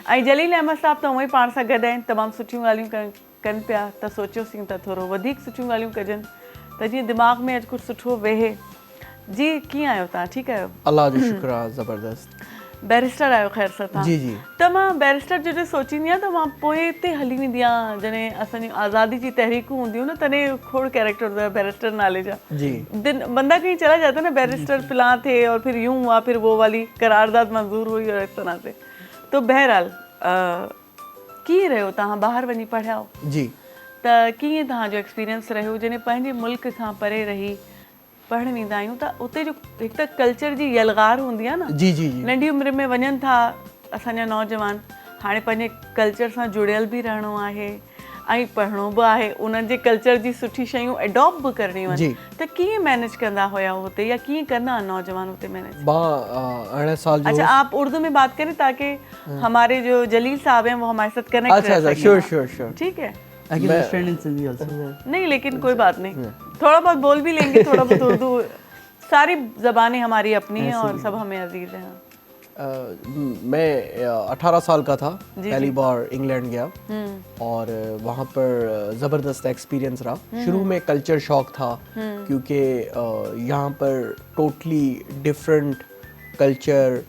ऐं जलील अहमद साहब त उहे ई पाण सां गॾु आहिनि, तमामु सुठियूं ॻाल्हियूं कनि पिया, त सोचियोसीं त थोरो वधीक सुठियूं ॻाल्हियूं कजनि त जीअं दिमाग़ में अॼु कुझु सुठो वेहे। जी कीअं आहियो तव्हां? ठीकु आहियो? अल्लाह जो शुक्र। ज़बरदस्त। बैरिस्टर आहियो ख़ैर सां तव्हां? जी जी। त मां बैरिस्टर जॾहिं सोचींदी आहियां त मां पोइ ते हली वेंदी आहियां। जॾहिं असांजी आज़ादी जी तहरीकूं हूंदियूं न, तॾहिं खोड़ कैरेक्टर हूंदा हुआ बैरिस्टर नाले जा। जी। बंदा कहीं चला जाता ना, बैरिस्टर फिलहां थे और फिर यूं हुआ, फिर वो वाली करारदाद मंजूर हुई और इस तरह से। तो बहरहाल कीअं रहियो तव्हां? ॿाहिरि वञी पढ़िया हो जी, त कीअं तव्हांजो एक्सपीरियंस रहियो? जॾहिं पंहिंजे मुल्क खां परे रही पढ़णु वेंदा आहियूं त उते जो हिकु त कल्चर जी यलगार हूंदी आहे न। जी जी जी। नंढी उमिरि में वञनि था असांजा नौजवान, हाणे पंहिंजे कल्चर सां जुड़ियल बि रहणो आहे ऐं पढ़णो बि आहे, उन्हनि जे कल्चर जी सुठी शयूं एडॉप्ट बि करणियूं आहिनि। त कीअं मैनेज कंदा हुया हुते, या कीअं कंदा आहिनि नौजवान हुते मैनेज? 18 साल जो। अच्छा, आप उर्दू में बात करें ताकि हमारे जो जलील साहब हैं वो हमारे साथ कनेक्ट रह सकें। अच्छा, श्योर श्योर श्योर। ठीक है। नहीं लेकिन कोई बात नहीं, थोड़ा बहुत बोल भी लेंगे, थोड़ा बहुत उर्दू। सारी ज़बानें हमारी अपनी हैं और सब हमें अजीज़ हैं। मैं 18 साल का था, पहली बार इंग्लैंड गया और वहाँ पर ज़बरदस्त एक्सपीरियंस रहा। शुरू में कल्चर शॉक था क्योंकि यहाँ पर totally different culture,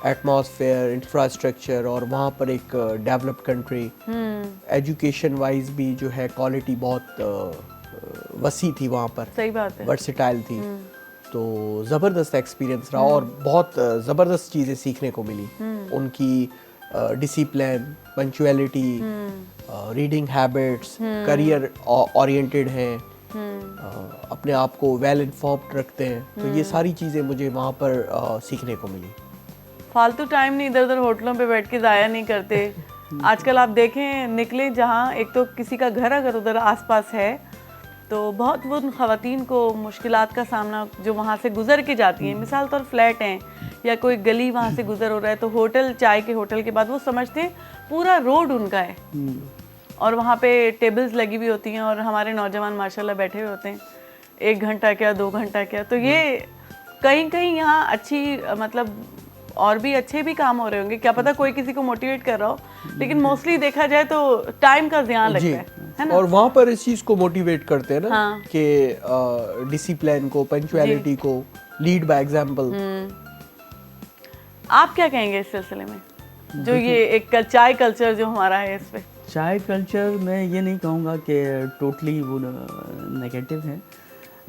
atmosphere, infrastructure और वहाँ पर एक डेवलप्ड कंट्री, एजुकेशन वाइज भी जो है क्वालिटी बहुत वसी थी वहाँ पर। सही बात है। वर्सेटाइल थी। तो ज़बरदस्त एक्सपीरियंस रहा और बहुत ज़बरदस्त चीज़ें सीखने को मिली। उनकी discipline, punctuality, reading habits, career oriented हैं, अपने आप को वेल इन्फॉर्म्ड रखते हैं। तो ये सारी चीज़ें मुझे वहाँ पर सीखने को मिली। फालतू टाइम नहीं इधर उधर होटलों पे बैठ के ज़ाया नहीं करते। आजकल आप देखें, निकले जहाँ, एक तो किसी का घर अगर उधर आसपास है तो बहुत वो उन ख़वातीन को मुश्किलात का सामना जो वहाँ से गुज़र के जाती हैं, मिसाल तौर फ्लैट हैं या कोई गली वहाँ से गुज़र हो रहा है तो होटल, चाय के होटल के बाद वो समझते हैं पूरा रोड उनका है और वहाँ पे टेबल्स लगी हुई होती हैं और हमारे नौजवान माशाल्लाह बैठे हुए होते हैं 1 घंटा क्या 2 घंटा क्या। तो ये कहीं कहीं यहाँ अच्छी मतलब और भी अच्छे भी काम हो रहे होंगे, क्या पता कोई किसी को मोटिवेट कर रहा हो, लेकिन मोस्टली देखा जाए तो टाइम का ध्यान लगता है ना। और वहाँ पर इस चीज़ को मोटिवेट करते हैं ना हाँ। कि डिसिप्लिन को, पंक्चुअलिटी को, लीड बाय एग्जांपल। आप क्या कहेंगे इस सिलसिले में, जो ये एक चाय कल्चर जो हमारा है इस पे? चाय कल्चर मैं ये नहीं कहूँगा कि टोटली वो नेगेटिव है,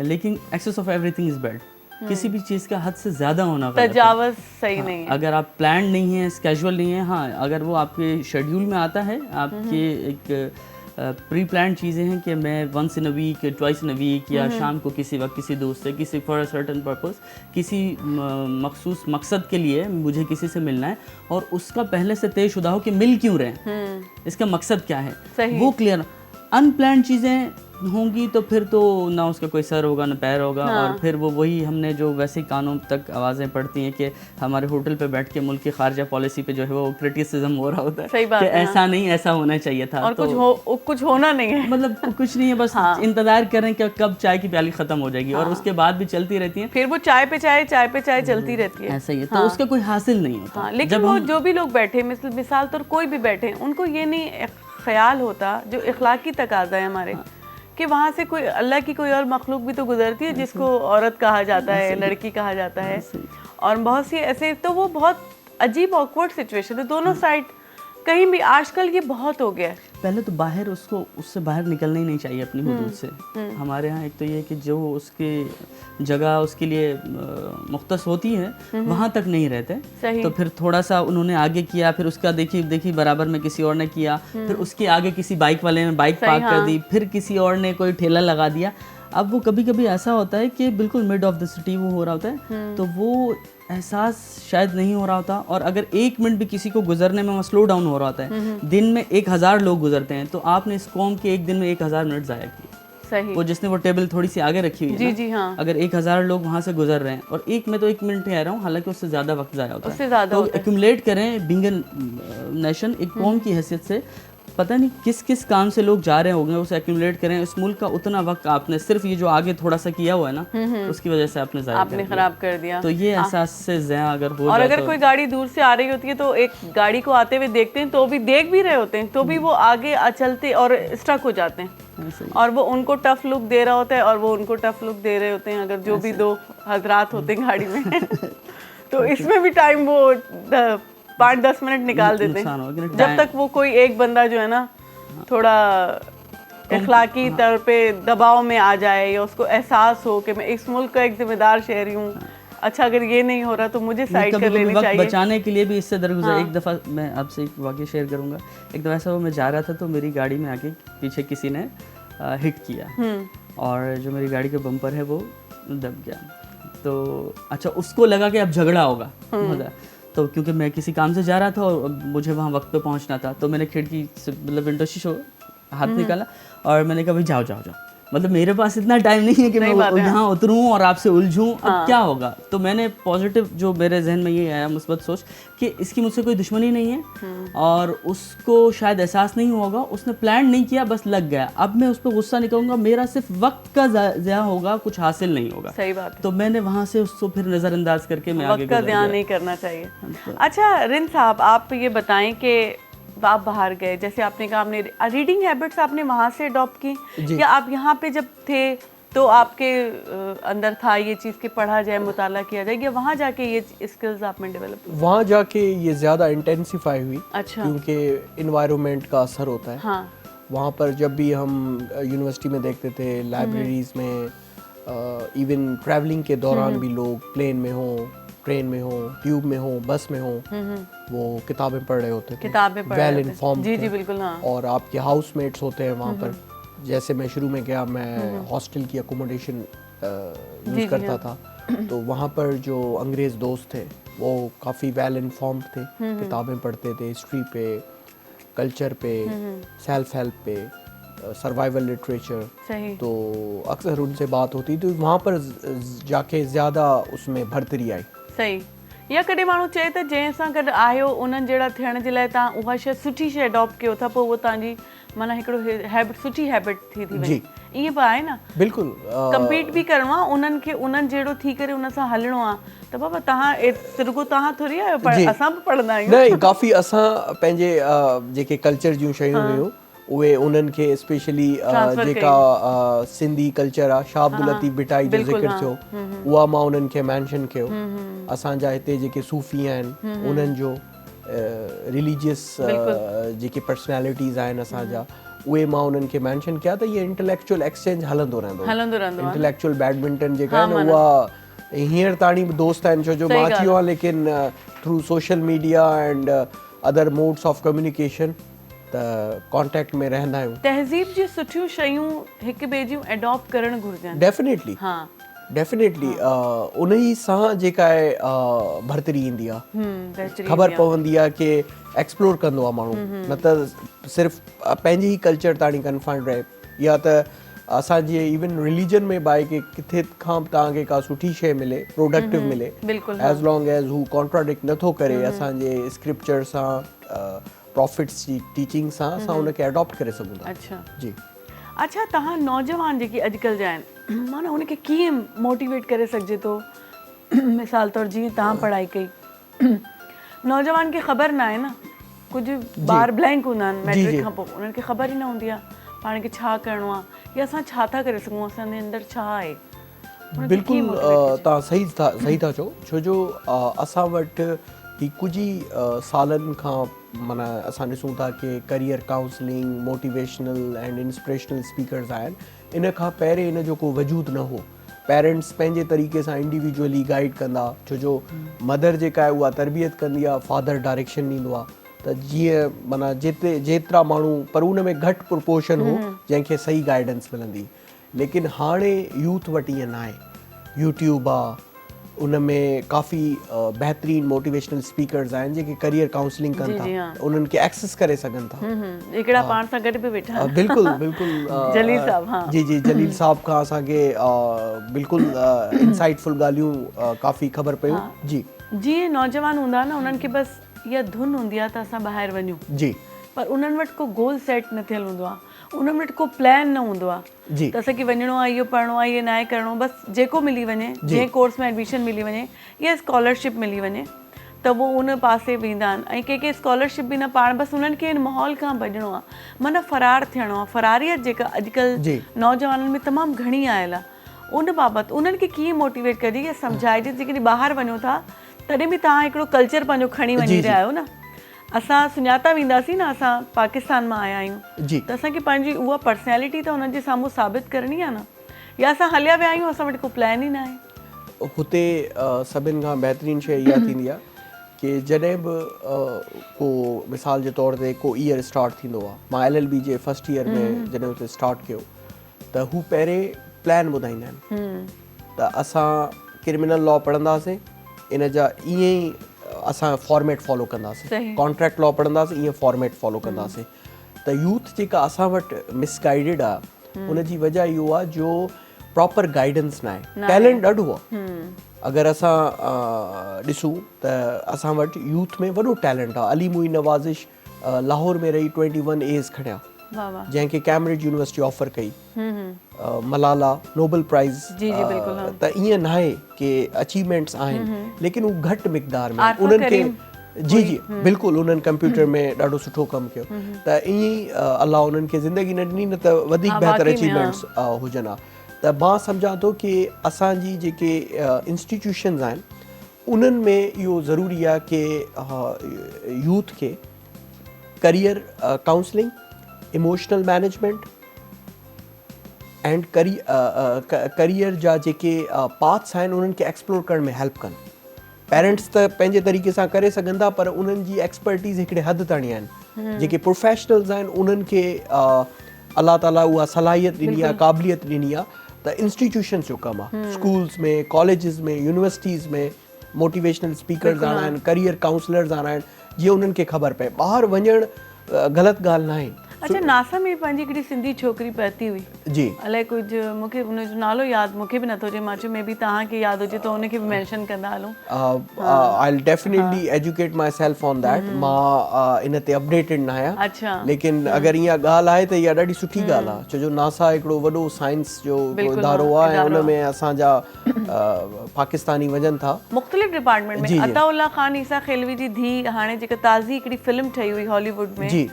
लेकिन excess of everything is bad. किसी भी चीज़ का हद से ज़्यादा होना गलत है। तजावुज़ सही नहीं है। अगर आप प्लान नहीं है, कैजुअल नहीं है, हाँ अगर वो आपके शेड्यूल में आता है, आपके एक प्री प्लान चीज़ें हैं कि मैं once in a week, twice in a week या शाम को किसी वक्त किसी दोस्त से, किसी फॉर अ सर्टेन पर्पस, किसी मखसूस मकसद के लिए मुझे किसी से मिलना है और उसका पहले से तय शुदा हो कि मिल क्यों रहे हैं, इसका मकसद क्या है, वो क्लियर। अनप्लान चीज़ें होंगी तो फिर तो ना उसका कोई सर होगा ना पैर होगा। हाँ। और फिर वो वही हमने जो वैसे कानों तक आवाज़ें पड़ती हैं कि हमारे होटल पे बैठ के मुल्क की खारजा पॉलिसी पे जो है वो क्रिटिसिज्म हो रहा होता है। सही बात कि है, ऐसा नहीं, ऐसा होना चाहिए था और तो कुछ होना नहीं है, मतलब कुछ नहीं है, बस इंतजार करें कि कब चाय की प्याली ख़त्म हो जाएगी और उसके बाद भी चलती रहती है, फिर वो चाय पे चाय चलती रहती है, ऐसा ही है। तो उसका कोई हासिल नहीं होता। लेकिन वो जो भी लोग बैठे, मिसाल तौर कोई भी बैठे, उनको ये नहीं ख्याल होता जो इखलाकी तकाज़ा है हमारे, कि वहाँ से कोई अल्लाह की कोई और मखलूक भी तो गुजरती है जिसको औरत कहा जाता है, लड़की कहा जाता है, और बहुत सी ऐसे, तो वो बहुत अजीब ऑकवर्ड सिचुएशन है दोनों साइड। कहीं भी आजकल ये बहुत हो गया है। पहले तो बाहर उससे बाहर निकलना ही नहीं चाहिए अपनी हुदूद से। हमारे यहाँ एक तो ये कि जो उसकी जगह उसके लिए मुख्तस होती है वहाँ तक नहीं रहते, तो फिर थोड़ा सा उन्होंने आगे किया, फिर उसका देखी बराबर में किसी और ने किया, फिर उसके आगे किसी बाइक वाले ने बाइक पार्क कर दी, फिर किसी और ने कोई ठेला लगा दिया। अब वो कभी कभी ऐसा होता है कि बिल्कुल मिड ऑफ द सिटी वो हो रहा होता है, तो वो एहसास शायद नहीं हो रहा होता, और अगर 1 मिनट भी किसी को गुजरने में स्लो डाउन हो रहा होता है, दिन में 1000 लोग गुजरते हैं, तो आपने इस कौम के एक दिन में 1000 मिनट ज़ाया किए। सही। वो जिसने वो टेबल थोड़ी सी आगे रखी हुई है ना, हाँ। अगर 1000 लोग वहाँ से गुजर रहे हैं और मैं तो 1 मिनट ही आ रहा हूँ, हालांकि उससे ज़्यादा वक्त ज़ाया होता है। तो एक्यूमुलेट करें बीइंग अ नेशन, एक कौम की हैसियत से, पता नहीं किस किस काम से लोग जा रहे होंगे, उसे एक्यूमुलेट करें। इस मुल्क का उतना वक्त आपने सिर्फ ये जो आगे थोड़ा सा किया हुआ है ना, उसकी वजह से आपने खराब कर दिया। तो ये एहसास से ज़या अगर हो, और अगर कोई गाड़ी दूर से आ रही होती है तो एक गाड़ी को आते हुए देखते हैं, तो भी देख भी रहे होते हैं, तो भी वो आगे चलते और स्ट्रक हो जाते हैं, और वो उनको टफ लुक दे रहा होता है और वो उनको टफ लुक दे रहे होते हैं, अगर जो भी 2 हजरात होते हैं गाड़ी में तो इसमें भी टाइम वो 5-10 मिनट निकाल देते हैं, जब तक वो कोई एक बंदा जो है ना थोड़ा इखलाकी तौर पे दबाव में आ जाए, या उसको एहसास हो कि मैं इस मुल्क का एक जिम्मेदार शहरी हूँ। अच्छा, अगर ये नहीं हो रहा तो मुझे साइड कर लेनी चाहिए। बचाने के लिए भी इससे दरगुजर। एक दफ़ा मैं आपसे एक वाक़या शेयर करूँगा। एक दफ़ा ऐसा मैं जा रहा था तो मेरी गाड़ी में आके पीछे किसी ने हिट किया, और जो मेरी गाड़ी का बम्पर है वो दब गया। तो अच्छा, उसको लगा कि अब झगड़ा होगा, तो क्योंकि मैं किसी काम से जा रहा था और मुझे वहाँ वक्त पे पहुँचना था, तो मैंने खिड़की से मतलब विंडो शीशो हाथ निकाला और मैंने कहा भाई जाओ जाओ जाओ, मतलब मेरे पास इतना टाइम नहीं है कि मैं यहाँ उतरूँ और आपसे उलझूँ, अब क्या होगा। तो मैंने पॉजिटिव जो मेरे जहन में ये आया मुस्बत सोच कि इसकी मुझसे कोई दुश्मनी नहीं है और उसको शायद एहसास नहीं होगा, उसने प्लान नहीं किया, बस लग गया। अब मैं उस पर गुस्सा नहीं करूँगा, मेरा सिर्फ वक्त का ज़या होगा, कुछ हासिल नहीं होगा। सही बात है। तो मैंने वहाँ से उसको फिर नज़रअंदाज करके मैं आगे वक्त का ध्यान नहीं करना चाहिए। अच्छा रिन साहब, आप ये बताएं कि आप बाहर गए, जैसे आपने कहा आपने रीडिंग हैबिट्स आपने वहाँ से अडॉप्ट की, या आप यहाँ पे जब थे तो आपके अंदर था ये चीज़ कि पढ़ा जाए, मुताला किया जाए, या वहाँ जाके ये स्किल्स आपने डेवलप? वहाँ जाके ये ज़्यादा इंटेंसिफाई हुई। अच्छा। क्योंकि इन्वायरमेंट का असर होता है। हाँ। वहाँ पर जब भी हम यूनिवर्सिटी में देखते थे, लाइब्रेरीज़ में, इवन ट्रैवलिंग के दौरान भी लोग प्लेन में हो, ट्रेन में हो, ट्यूब में हो, बस में हो, वो किताबें पढ़ रहे होते थे, वेल इन्फॉर्म्ड। जी बिल्कुल, हाँ। और आपके हाउसमेट्स होते हैं वहाँ पर। जैसे मैं शुरू में गया, मैं हॉस्टल की अकोमोडेशन यूज़ करता था, तो वहाँ पर जो अंग्रेज़ दोस्त थे वो काफ़ी वेल इन्फॉर्म्ड थे, किताबें पढ़ते थे हिस्ट्री पे, कल्चर पे, सेल्फ हेल्प पे। सर्वाइवल लिटरेचर, सही। तो अक्सर उनसे बात होती, तो वहाँ पर जाके ज़्यादा उसमें बढ़तरी आई। सही। या कॾहिं माण्हू चए त जंहिंसां गॾु आहियो उन्हनि जहिड़ा थियण जे लाइ तव्हां उहा शइ सुठी शइ अडॉप्ट कयो था, पोइ उहो तव्हांजी माना हिकिड़ो हैबिट सुठी हैबिट थी वञे। ईअं बि आहे न, बिल्कुल कम्पीट बि करिणो आहे, उन्हनि खे उन्हनि जहिड़ो थी करे उन सां हलणो आहे। त बाबा तव्हां रुगो तव्हां थोरी आहियो, पर असां बि पढ़ंदा आहियूं न, काफ़ी असां पंहिंजे जेके कल्चर जूं शयूं हुयूं उहे उन्हनि खे स्पेशली जेका सिंधी कल्चर आहे, शाह अब्दुल लतीफ़ भिटाई जो ज़िक्र थियो, उहा मां उन्हनि खे मैंशन कयो। असांजा हिते जेके सूफ़ी आहिनि उन्हनि जो रिलीजियस जेके पर्सनैलिटीज़ आहिनि असांजा, उहे मां उन्हनि खे मैंशन कया त इहे इंटेलेक्चुअल एक्सचेंज हलंदो रहंदो। इंटेलेक्चुअल बैडमिंटन जेका आहे न, उहा हींअर ताणी बि दोस्त आहिनि, छो जो मां अची वियो आहियां, लेकिन through social media and other modes of communication त कॉन्टेक्ट में रहंदा आहियूं। तहज़ीब जी सुठियूं शयूं हिक ॿिए जूं एडॉप्ट करणु घुरिजनि। डेफिनेटली उन ई सां जेका आहे बढ़तरी ईंदी आहे, ख़बर पवंदी आहे कि एक्सप्लोर कंदो आहे माण्हू, न त सिर्फ़ु पंहिंजे ई कल्चर ताणी कन्फाइंड रहे, या त असांजे इवन रिलीजन में बि आहे कि किथे खां बि तव्हांखे का सुठी शइ मिले, प्रोडक्टिव मिले, एज़ लॉन्ग एज़ हू कॉन्ट्राडिक्ट नथो करे असांजे स्क्रिप्चर सां, प्रॉफिट्स जी टीचिंग सां, असां उनखे अडॉप्ट करे सघूं था। अच्छा जी। अच्छा, तव्हां नौजवान जेके अॼुकल्ह जा आहिनि, माना उनखे कीअं मोटिवेट करे सघिजे थो? मिसाल तौरु जीअं तव्हां पढ़ाई कई, नौजवान खे ख़बर न आहे न, कुझु ॿार ब्लैंक हूंदा आहिनि मैट्रिक खां पोइ, उन्हनि खे ख़बर ई न हूंदी आहे पाण खे छा करिणो आहे, या असां छा था करे सघूं, असांजे अंदरि छा आहे। बिल्कुलु तव्हां सही था चओ, छो जो असां वटि ही कुझु ई सालनि खां माना असां ॾिसूं था कि career counselling, motivational and inspirational speakers आहिनि। इन खां पहिरें इन जो को वजूद न हो। पेरेंट्स पंहिंजे तरीक़े सां इंडिविजुअली गाइड कंदा, छो जो मदर जेका आहे उहा तरबियत कंदी आहे, फादर डायरेक्शन ॾींदो आहे, त जीअं माना जेतिरा माण्हू, पर उन में घटि प्रोपोर्शन हो जंहिंखे सही गाइडेंस मिलंदी। लेकिन हाणे यूथ वटि ईअं न आहे। यूट्यूब आहे, उन में काफ़ी बहितरीन मोटिवेशनल स्पीकर्स आहिनि जेके करियर काउंसलिंग कनि था, उन्हनि खे एक्सेस करे सघनि था। हिकिड़ा पाण सां गॾु बि वेठा, बिल्कुलु बिल्कुलु जलील साहब। जी जी, जलील साहब खां असांखे बिल्कुलु इंसाइटफुल ॻाल्हियूं काफ़ी ख़बर पियूं। जी, जीअं नौजवान हूंदा न, उन्हनि खे बसि इहा धुन हूंदी आहे त असां ॿाहिरि वञूं, जी, पर उन्हनि वटि को गोल सेट न थियल हूंदो आहे, उन्हनि वटि को प्लान न हूंदो आहे त असांखे वञिणो आहे, इहो पढ़णो आहे, इहो न आहे करिणो, बसि जेको मिली वञे, जंहिं कोर्स में एडमिशन मिली वञे या स्कॉलरशिप मिली वञे त उहो उन पासे वेंदा आहिनि। ऐं कंहिंखे स्कॉलरशिप बि न पाण, बसि उन्हनि खे हिन माहौल खां भॼणो आहे, माना फ़रार थियणो आहे। फ़रारियत जेका अॼुकल्ह नौजवाननि में तमामु घणी आयल आहे, उन बाबति उन्हनि खे कीअं मोटिवेट कजे या सम्झाइजे, जेकॾहिं ॿाहिरि वञो था तॾहिं बि तव्हां हिकिड़ो कल्चर पंहिंजो खणी वञी रहिया आहियो न। असां सुञाता वेंदासीं न, असां पाकिस्तान मां आया आहियूं, त असांखे पंहिंजी उहा पर्सनैलिटी त हुननि जे साम्हूं साबित करणी आहे न, या असां हलिया विया आहियूं, असां वटि को प्लान ई न आहे। हुते सभिनि खां बहितरीन शइ इहा थींदी आहे कि जॾहिं बि को मिसाल जे तौर ते को ईयर स्टार्ट थींदो आहे, मां LLB जे फस्ट ईयर में जॾहिं हुते स्टार्ट कयो त हू पहिरें प्लान ॿुधाईंदा आहिनि त असां क्रिमिनल लॉ पढ़ंदासीं, इन जा ईअं ई असां फॉर्मेट फॉलो कंदासीं, कॉन्ट्रैक्ट लॉ पढ़ंदासीं, ईअं फॉर्मेट फॉलो कंदासीं। त यूथ जेका असां वटि मिसगाइडेड आहे, उनजी वजह इहो आहे जो प्रॉपर गाइडेंस न आहे। टैलेंट ॾाढो आहे, अगरि असां ॾिसूं त असां वटि यूथ में वॾो टैलेंट आहे। अली मुई नवाज़िश लाहौर में रही 21 एज़ खणिया, जंहिंखे कैम्ब्रिज यूनिवर्सिटी ऑफर कई, मलाला नोबल प्राइज़। त ईअं न आहे कि अचीवमेंट्स आहिनि, लेकिन उहे घटि मिक़दार में उन्हनि खे, जी जी बिल्कुलु, उन्हनि कंप्यूटर में ॾाढो सुठो कमु कयो, त ईअं ई अलाह उन्हनि खे ज़िंदगी न ॾिनी, न त वधीक बहितर अचीवमेंट्स हुजनि हा। त मां सम्झां थो कि असांजी जेके इंस्टीट्यूशन्स आहिनि, उन्हनि में इहो ज़रूरी आहे कि यूथ खे career counselling, emotional management and career जा जेके पाथ्स आहिनि, उन्हनि खे एक्सप्लोर करण में हेल्प कनि। पेरेंट्स त पंहिंजे तरीक़े सां करे सघनि था, पर उन्हनि जी एक्सपर्टीज़ हिकिड़े हद ताणी आहिनि। जेके प्रोफेशनल्स आहिनि, उन्हनि खे अलाह ताला उहा सलाहियत ॾिनी आहे, क़ाबिलियत ॾिनी आहे, त इंस्टीट्यूशन्स जो कमु आहे, स्कूल्स में, कॉलेजिस में, यूनिवर्सिटीज़ में मोटिवेशनल स्पीकर्स आना आहिनि, करियर काउंसलर्स आना आहिनि, जीअं उन्हनि खे ख़बर पए। ॿाहिरि वञणु ग़लति ॻाल्हि न आहे, अच्छा नासा में पंहिंजी हिकिड़ी सिंधी छोकिरी पहुती हुई जी अलाए कुझु मूंखे उनजो नालो यादि मूंखे बि नथो अचे मां चयो मे बी तव्हांखे यादि हुजे त उनखे बि मेंशन कंदा हलूं I will definitely educate my self on that मां इन ते अपडेटेड न आहियां अच्छा लेकिन अगरि ईअं ॻाल्हि आहे त इहा ॾाढी सुठी ॻाल्हि आहे छो जो नासा हिकिड़ो वॾो साइंस जो इदारो आहे ऐं उन में असांजा पाकिस्तानी वञनि था मुख़्तलिफ़ डिपार्टमेंट जी, में जी। अताउल्ला ख़ान ईसा खिलवी जी धीउ हाणे जेका ताज़ी हिकिड़ी फिल्म ठही हुई हॉलीवुड में जी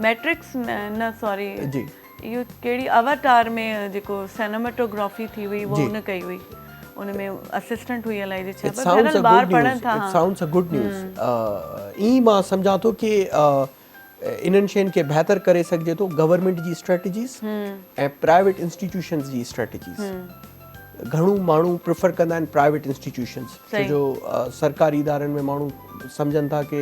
मैट्रिक्स न सॉरी जी इहो कहिड़ी अवतार में जेको सिनेमेटोग्राफी थी हुई वो उन कई हुई उनमें असिस्टेंट हुई अलाए छा It sounds a ॿार good पढ़नि news. था It sounds a good news. ई मां सम्झां थो कि इन्हनि शयुनि खे बहितर करे सघिजे थो गवर्नमेंट जी स्ट्रेटजीस ऐं प्राइवेट इंस्टीट्यूशन्स जी स्ट्रेटजीस घणो माण्हू प्रिफर कंदा आहिनि प्राइवेट इंस्टीट्यूशन्स छो जो सरकारी इदारनि में माण्हू सम्झनि था कि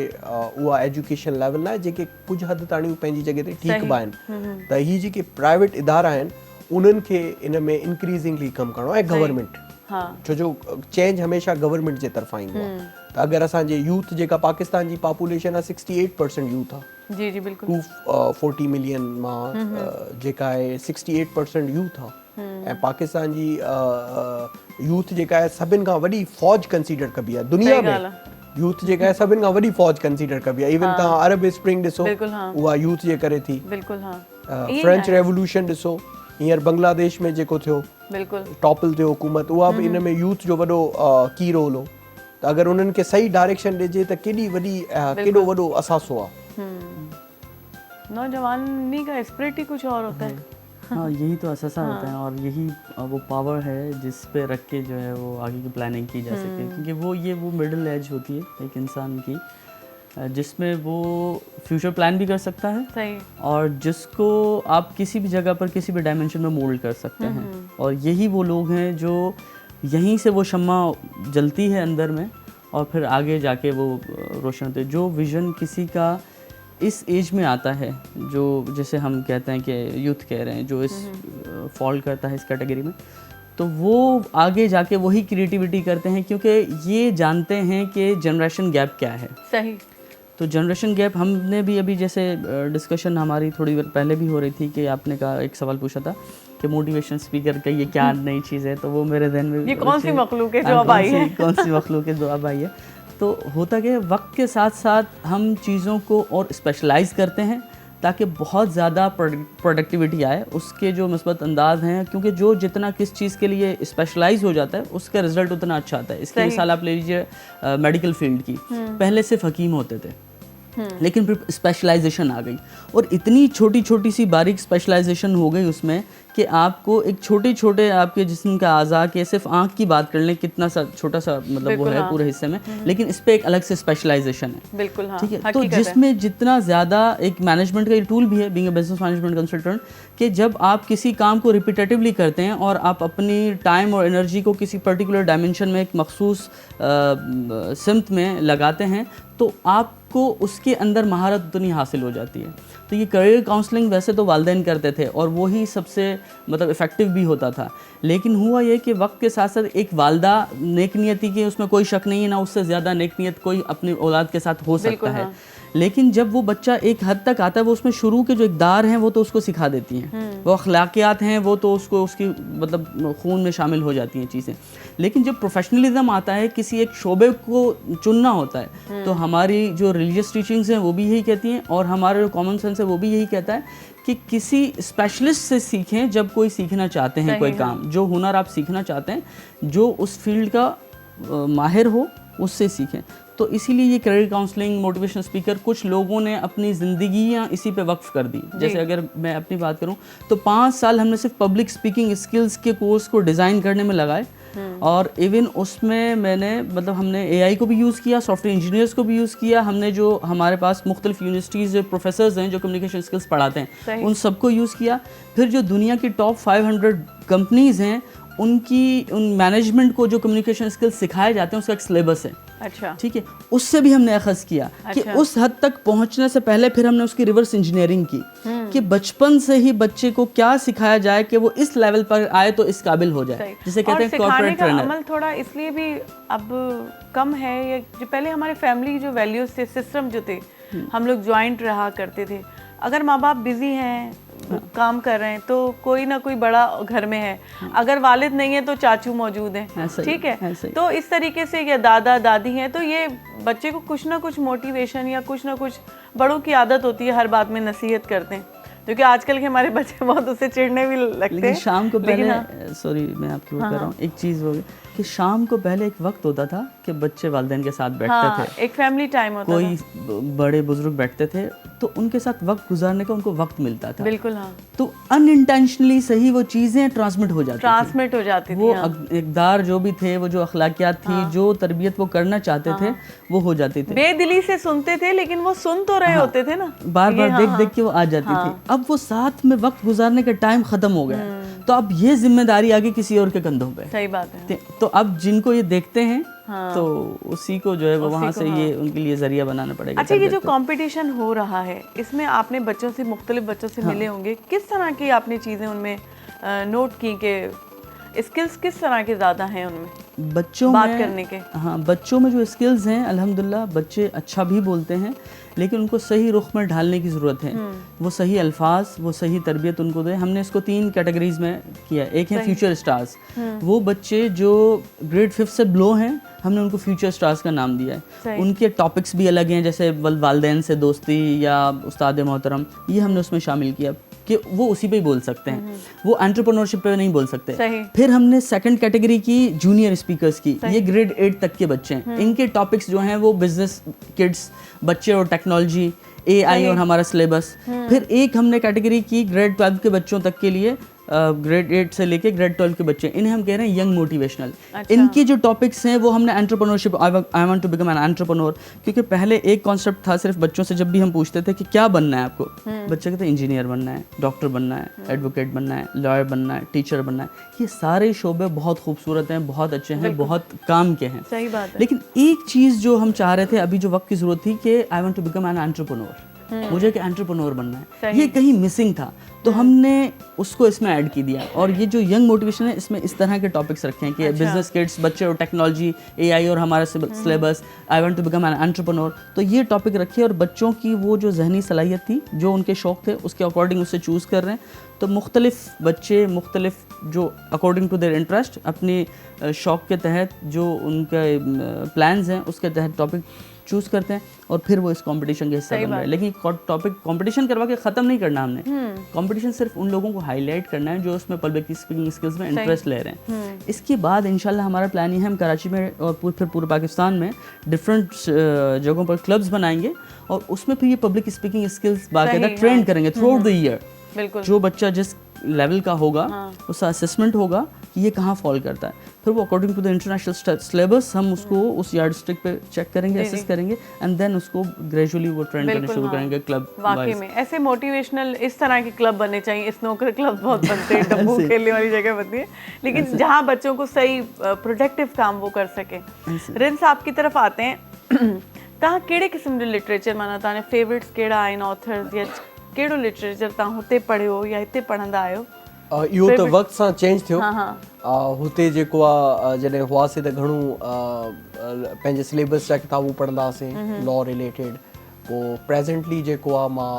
उहा एजुकेशन लेवल न आहे जेके कुझु हद ताणी पंहिंजी जॻह ते ठीकु बि आहिनि त हीअ जेके प्राइवेट इदारा आहिनि उन्हनि खे इन में इंक्रीज़िंगली कमु करिणो आहे गवर्नमेंट छो जो चेंज हमेशह गवर्नमेंट जे तरफ़ां ईंदो आहे त अगरि असांजे यूथ जेका पाकिस्तान जी पॉपुलेशन आहे 68% यूथ आहे जी जी बिल्कुलु 240 मिलियन मां जेका आहे 68% यूथ आहे ऐं पाकिस्तान जी यूथ जेका आहे सभिनि खां वॾी फ़ौज कंसीडर कबी आहे दुनिया में यूथ जेका आहे सभिनि खां वॾी फ़ौज कंसीडर कबी आहे इवन तव्हां अरब स्प्रिंग ॾिसो उहा यूथ जे करे थी फ्रेंच रेवोल्यूशन ॾिसो हींअर बांग्लादेश में जेको थियो टॉपल थियो हुकूमत उहा बि इन में यूथ जो वॾो की रोल हो त अगरि उन्हनि खे सही डायरेक्शन ॾिजे त केॾी वॾी केॾो वॾो असासो आहे नौजवानी का स्पिरिट ही कुछ और होता है हाँ यही तो असासा होता है और यही वो पावर है जिस पे रख के जो है वो आगे की प्लानिंग की जा सके क्योंकि वो मिडिल एज होती है एक इंसान की जिसमें वो फ्यूचर प्लान भी कर सकता है सही और जिसको आप किसी भी जगह पर किसी भी डायमेंशन में मोल्ड कर सकते हैं और यही वो लोग हैं जो यहीं से वो शम्मा जलती है अंदर में और फिर आगे जाके वो रोशन होते जो विज़न किसी का इस एज में आता है जो जैसे हम कहते हैं कि यूथ कह रहे हैं जो इस फॉल करता है इस कैटेगरी में तो वो आगे जाके वही क्रिएटिविटी करते हैं क्योंकि ये जानते हैं कि जनरेशन गैप क्या है सही तो जनरेशन गैप हमने भी अभी जैसे डिस्कशन हमारी थोड़ी देर पहले भी हो रही थी कि आपने कहा एक सवाल पूछा था कि मोटिवेशन स्पीकर का ये क्या नई चीज़ है तो वो मेरे ध्यान में ये कौन सी मखलूक है जो अब आई है कौन सी मखलूक है जो अब आई है तो होता क्या है वक्त के साथ साथ हम चीज़ों को और स्पेशलाइज करते हैं ताकि बहुत ज़्यादा प्रोडक्टिविटी आए उसके जो मुस्बत अंदाज हैं क्योंकि जो जितना किस चीज़ के लिए स्पेशलाइज हो जाता है उसका रिजल्ट उतना अच्छा आता है इसकी मिसाल आप ले लीजिए मेडिकल फील्ड की पहले सिर्फ हकीम होते थे लेकिन फिर स्पेशलाइजेशन आ गई और इतनी छोटी छोटी सी बारीक स्पेशलाइजेशन हो गई उसमें कि आपको एक छोटे छोटे आपके जिस्म का आज़ा के सिर्फ आँख की बात कर लें कितना सा छोटा सा मतलब वो है पूरे हिस्से में लेकिन इस पे एक अलग से स्पेशलाइजेशन है बिल्कुल ठीक है तो जिसमें जितना ज़्यादा एक मैनेजमेंट का टूल भी है being a business management consultant कि जब आप किसी काम को रिपीटेटिवली करते हैं और आप अपनी टाइम और एनर्जी को किसी पर्टिकुलर डायमेंशन में एक मखसूस सिमत में लगाते हैं तो आपको उसके अंदर महारत उतनी हासिल हो जाती है तो ये करियर काउंसलिंग वैसे तो वालिदैन करते थे और वही सबसे मतलब इफ़ेक्टिव भी होता था लेकिन हुआ ये कि वक्त के साथ साथ एक वालदा नेक नियति की उसमें कोई शक नहीं है ना उससे ज़्यादा नेक नियत कोई अपनी औलाद के साथ हो सकता है लेकिन जब वो बच्चा एक हद तक आता है वो उसमें शुरू के जो इक़दार हैं वो तो उसको सिखा देती हैं वो अखलाकियात हैं वो तो उसको उसकी मतलब खून में शामिल हो जाती हैं चीज़ें लेकिन जब प्रोफेशनलिज्म आता है किसी एक शोबे को चुनना होता है तो हमारी जो रिलीजियस टीचिंग्स हैं वो भी यही कहती हैं और हमारा जो कॉमन सेंस है वो भी यही कहता है कि किसी स्पेशलिस्ट से सीखें जब कोई सीखना चाहते हैं कोई काम जो हुनर आप सीखना चाहते हैं जो उस फील्ड का माहिर हो उससे सीखें तो इसीलिए ये करियर काउंसलिंग मोटिवेशनल स्पीकर कुछ लोगों ने अपनी ज़िंदगियाँ इसी पे वक्फ कर दी जैसे अगर मैं अपनी बात करूँ तो 5 साल हमने सिर्फ पब्लिक स्पीकिंग स्किल्स के कोर्स को डिज़ाइन करने में लगाए और इवन उसमें मैंने मतलब हमने AI को भी यूज़ किया सॉफ्टवेयर इंजीनियर्स को भी यूज़ किया हमने जो हमारे पास मुख्तलिफ यूनिवर्सिटीज़ जो प्रोफेसर्स हैं जो कम्युनिकेशन स्किल्स पढ़ाते हैं उन सबको यूज़ किया फिर जो दुनिया की टॉप 500 कंपनीज़ हैं उन मैनेजमेंट को जो कम्युनिकेशन स्किल्स सिखाए जाते हैं उसका एक सिलेबस है अच्छा ठीक है उससे भी हमने अखज़ किया कि उस हद तक पहुंचने से पहले फिर हमने उसकी रिवर्स इंजीनियरिंग की कि बचपन से ही बच्चे को क्या सिखाया जाए कि वो इस लेवल पर आए तो इस काबिल हो जाए जिसे कहते हैं कॉर्पोरेट ट्रेनर अमल थोड़ा इसलिए भी अब कम है ये जो पहले हमारे फैमिली जो वैल्यूज थे सिस्टम जो थे हम लोग ज्वाइंट रहा करते थे अगर माँ बाप बिजी हैं, काम कर रहे हैं, तो कोई ना कोई बड़ा घर में है, अगर वालिद नहीं है तो चाचू मौजूद हैं, ठीक है, तो इस तरीके से या दादा दादी हैं, तो ये बच्चे को कुछ ना कुछ मोटिवेशन या कुछ ना कुछ, बड़ों की आदत होती है हर बात में नसीहत करते हैं, क्योंकि आजकल के हमारे बच्चे बहुत उससे चिढ़ने भी लगते हैं। लेकिन शाम को पहले, सॉरी मैं आपकी वो कर रहा हूँ, एक चीज़ हो गई कि शाम को पहले एक वक्त होता था कि बच्चे वालिदैन के साथ बैठते थे, एक फैमिली टाइम होता कोई बड़े बुजुर्ग बैठते थे, तो उनके साथ वक्त गुजारने का उनको वक्त मिलता था। बिल्कुल, हाँ। तो अनइंटेंशनली सही वो चीज़ें ट्रांसमिट हो जाती थी, वो इक़दार जो भी थे, वो जो अखलाकियात थी, जो तरबियत वो करना चाहते थे, वो हो जाती थी। बेदिली से सुनते थे, लेकिन वो सुन तो रहे होते थे ना, बार बार देख देख के वो आ जाती थी। अब वो साथ में वक्त गुजारने का टाइम खत्म हो गया, तो अब ये जिम्मेदारी आ गई किसी और के कंधों पे। सही बात है। तो अब जिनको ये देखते हैं, तो उसी को जो है वो वहाँ से ये उनके लिए जरिया बनाना पड़ेगा। अच्छा, ये जो कंपटीशन हो रहा है, इसमें आपने बच्चों से, मुख्तलिफ बच्चों से मिले होंगे, किस तरह की आपने चीज़ें उनमें नोट की कि स्किल्स किस तरह के ज़्यादा हैं उनमें बच्चों बात में? करने के? हाँ, बच्चों में जो स्किल्स हैं अल्हम्दुलिल्लाह बच्चे अच्छा भी बोलते हैं, लेकिन उनको सही रुख में ढालने की ज़रूरत है। वो सही अल्फाज, वो सही तरबियत उनको दे। हमने इसको 3 कैटेगरीज में किया। एक है फ्यूचर स्टार्स, वो बच्चे जो ग्रेड 5 से ब्लो हैं, हमने उनको फ्यूचर स्टार्स का नाम दिया है। उनके टॉपिक्स भी अलग हैं, जैसे वालिदैन से दोस्ती या उस्ताद मोहतरम, ये हमने उसमें शामिल किया कि वो उसी पे ही बोल सकते हैं, वो एंटरप्रेन्योरशिप पे नहीं बोल सकते। फिर हमने सेकंड कैटेगरी की जूनियर स्पीकर्स की, ये ग्रेड 8 तक के बच्चे हैं। इनके टॉपिक्स जो हैं वो बिजनेस किड्स, बच्चे और टेक्नोलॉजी, AI और हमारा सिलेबस। फिर एक हमने कैटेगरी की ग्रेड 12 के बच्चों तक के लिए, ग्रेड 8 से लेके ग्रेड 12 के बच्चे, इन्हें हम कह रहे हैं यंग मोटिवेशनल। इनके जो टॉपिक्स हैं वो हमने entrepreneurship, I want to become an entrepreneur, क्योंकि पहले एक कॉन्सेप्ट था सिर्फ बच्चों से, जब भी हम पूछते थे कि क्या बनना है आपको, बच्चे कहते हैं इंजीनियर बनना है, डॉक्टर बनना है, एडवोकेट बनना है, लॉयर बनना है, टीचर बनना है। ये सारे शोबे बहुत खूबसूरत हैं, बहुत अच्छे हैं, बहुत काम के हैं। सही बात है। लेकिन एक चीज़ जो हम चाह रहे थे अभी, जो वक्त की ज़रूरत थी कि I want to become an entrepreneur, मुझे एक एंटरप्रेन्योर बनना है, ये कहीं मिसिंग था, तो हमने उसको इसमें ऐड की दिया। और ये जो यंग मोटिवेशन है, इसमें इस तरह के टॉपिक्स रखे हैं कि बिजनेस किड्स, बच्चे और टेक्नोलॉजी, AI और हमारा syllabus, I want to become an entrepreneur, तो ये टॉपिक रखे और बच्चों की वो जो जहनी सलाहियत थी, जो उनके शौक़ थे, उसके अकॉर्डिंग उससे चूज़ कर रहे हैं। तो मुख्तलिफ बच्चे, मुख्तलिफ जो अकॉर्डिंग टू देयर इंटरेस्ट, अपने शौक़ के तहत जो उनके प्लान्स हैं उसके तहत टॉपिक चूज़ करते हैं और फिर वो इस कंपटीशन के हिस्सा बन रहे हैं। लेकिन टॉपिक कंपटीशन करवा के ख़त्म नहीं करना हमने, कंपटीशन सिर्फ उन लोगों को हाईलाइट करना है जो उसमें पब्लिक स्पीकिंग स्किल्स में इंटरेस्ट ले रहे हैं। इसके बाद इंशाल्लाह हमारा प्लान ये है, हम कराची में और फिर पूरे पाकिस्तान में डिफरेंट जगहों पर क्लब्स बनाएंगे और उसमें फिर ये पब्लिक स्पीकिंग स्किल्स बाकायदा ट्रेन करेंगे थ्रू आउट द ईयर। जो बच्चा जिस लेवल का होगा उसका असेसमेंट होगा कि ये कहाँ फॉल करता है, फिर वो according to the international syllabus हम उसको उस यार्ड स्टिक पे चेक करेंगे, असेस करेंगे, एंड देन उसको ग्रेजुअली वो ट्रेंड करना शुरू करेंगे क्लब वाकई में। ऐसे मोटिवेशनल इस तरह के क्लब बनने चाहिए। स्नोकर क्लब बहुत बनते हैं, डब्बू खेलने वाली जगह बनती है, लेकिन जहाँ बच्चों को सही प्रोडक्टिव काम वो कर सके। रिन साहब की तरफ आते हैं, तहाँ केड़े किस्म के लिटरेचर माना ताने फेवरेट्स केड़ा आइन ऑथर्स या केड़ो लिटरेचर तव्हां हुते पढ़ियो या हिते पढ़ंदा आहियो? इहो त वक्त सां चेंज थियो। हुते जेको आहे जॾहिं हुआसीं त घणो पंहिंजे सिलेबस जा किताबूं पढ़ंदा हुआसीं लॉ रिलेटेड। पोइ प्रेजेंटली जेको आहे मां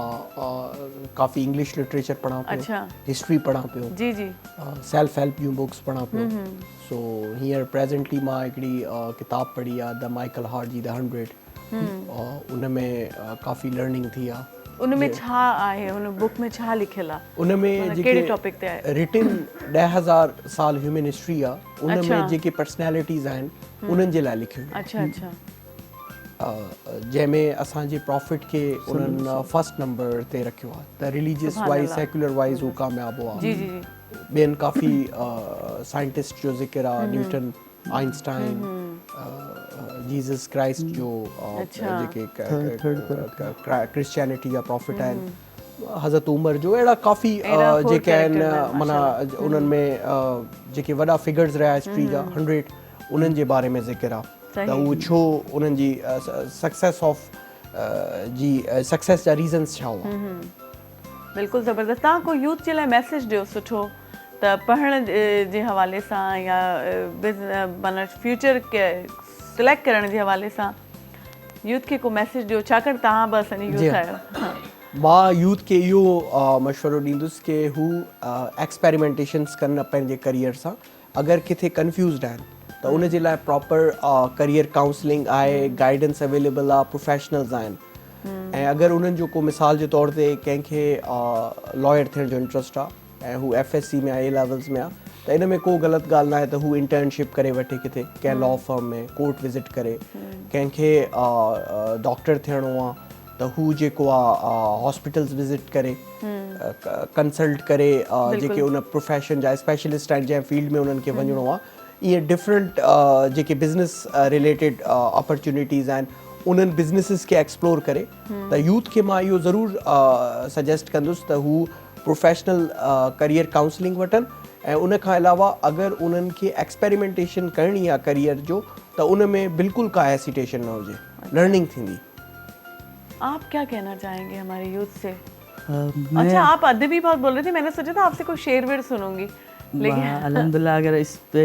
काफ़ी इंग्लिश लिटरेचर पढ़ां पियो, हिस्ट्री पढ़ां पियो, जी जी, सेल्फ हेल्प जूं बुक्स पढ़ां पियो। सो हींअर प्रेजेंटली मां हिकिड़ी किताब पढ़ी आहे द माइकल हार्ट जी द 100। उन में काफ़ी लर्निंग थी आहे। उनमें छा आहे, उन बुक में छा लिखियल आहे? उनमें केड़े टॉपिक ते आहे? रिटिन 10,000 साल ह्यूमन हिस्ट्री आहे, उनमें जेके पर्सनैलिटीज़ आहिनि उन्हनि जे लाइ लिखियो। अच्छा अच्छा। जंहिंमें असांजे प्रॉफिट खे उन्हनि फर्स्ट नंबर ते रखियो आहे, त रिलीजियस वाइज सेक्युलर वाइज हू कामयाबु आहे। जी जी जी। ॿियनि काफ़ी साइंटिस्ट जो ज़िक्र आहे, न्यूटन, आइंस्टाइन, जीसस क्राइस्ट जो जेके क्रिश्चियनिटी जा प्रॉफिट आहिनि, हज़रत उमर जो, अहिड़ा काफ़ी जेके आहिनि माना उन्हनि में जेके वॾा फिगर्स रहिया हिस्ट्री जा 100, उन्हनि जे बारे में ज़िक्र आहे। त उहो छो उन्हनि जी सक्सेस जा रीज़न्स छा हुआ। बिल्कुलु ज़बरदस्त। तव्हां को यूथ जे लाइ मैसेज ॾियो सुठो, त पढ़ण जे हवाले सां या माना फ्यूचर के सिलेक्ट करण जे हवाले सां यूथ खे को मैसेज ॾियो, छाकाणि तव्हां बि असांजी यूथ आहियो। मां यूथ के इहो मशवरो ॾींदुसि कि हू एक्सपेरिमेंटेशन्स कनि पंहिंजे करियर सां। अगरि किथे कंफ्यूज़ड आहिनि त उन जे लाइ प्रॉपर करियर काउंसलिंग आहे, गाइडेंस अवेलेबल आहे, प्रोफेशनल्स आहिनि। ऐं अगरि उन्हनि जो को मिसाल जे तौर ते कंहिंखे लॉयर थियण जो इंट्रस्ट आहे ऐं हू FSC में आहे, A लेवल्स में आहे, त इन में को ग़लति ॻाल्हि न आहे त हू इंटर्नशिप करे वठे किथे कंहिं लॉ फर्म में, कोर्ट विज़िट करे। कंहिंखे डॉक्टर थियणो आहे त हू जेको आहे हॉस्पिटल्स विज़िट करे, कंसल्ट करे जेके उन प्रोफेशन जा स्पेशलिस्ट आहिनि जंहिं फील्ड में उन्हनि खे वञिणो आहे। ईअं डिफरेंट जेके बिज़नेस रिलेटेड अपॉर्चुनिटीज़ आहिनि उन्हनि बिज़नेसिस खे एक्सप्लोर करे। त यूथ खे मां इहो ज़रूरु सजेस्ट कंदुसि त हू प्रोफेशनल करियर काउंसलिंग वठनि। ऐं उन खां अलावा अगरि उन्हनि खे एक्सपेरिमेंटेशन करणी आहे करियर जो त उन में बिल्कुलु का हेसिटेशन न हुजे, लर्निंग थींदी। आप क्या कहना चाहेंगे हमारे यूथ से? अच्छा, आप अदबी बहुत बोल रहे थे, मैंने सोचा था आपसे कोई शेर वेर सुनूंगी, लेकिन अल्हम्दुलिल्लाह अगर इस पे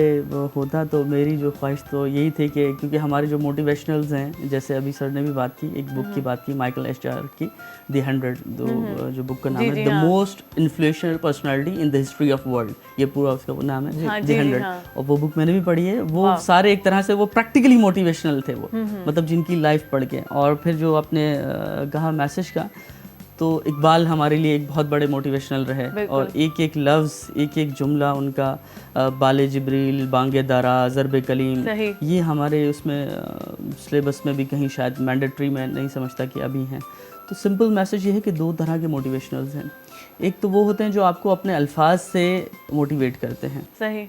होता तो मेरी जो ख्वाहिश तो यही थी कि क्योंकि हमारे जो मोटिवेशनल्स हैं, जैसे अभी सर ने भी बात की, एक बुक की बात की माइकल एस्टर की, द 100, जो बुक का नाम है the most influential personality in the history of world, ये पूरा उसका नाम है द 100। और वो बुक मैंने भी पढ़ी है। वो सारे एक तरह से वो प्रैक्टिकली मोटिवेशनल थे, वो मतलब जिनकी लाइफ पढ़ के। और फिर जो आपने कहा मैसेज का, तो इकबाल हमारे लिए एक बहुत बड़े मोटिवेशनल रहे। और एक एक लफ्ज़, एक एक जुमला उनका, बाले जिब्रील, बांगे दारा, ज़रब कलीम, ये हमारे उसमें सिलेबस में भी कहीं शायद मैंडेटरी में नहीं समझता कि अभी हैं। तो सिंपल मैसेज ये है कि दो तरह के मोटिवेशनल्स हैं। एक तो वो होते हैं जो आपको अपने अल्फाज से मोटिवेट करते हैं। सही।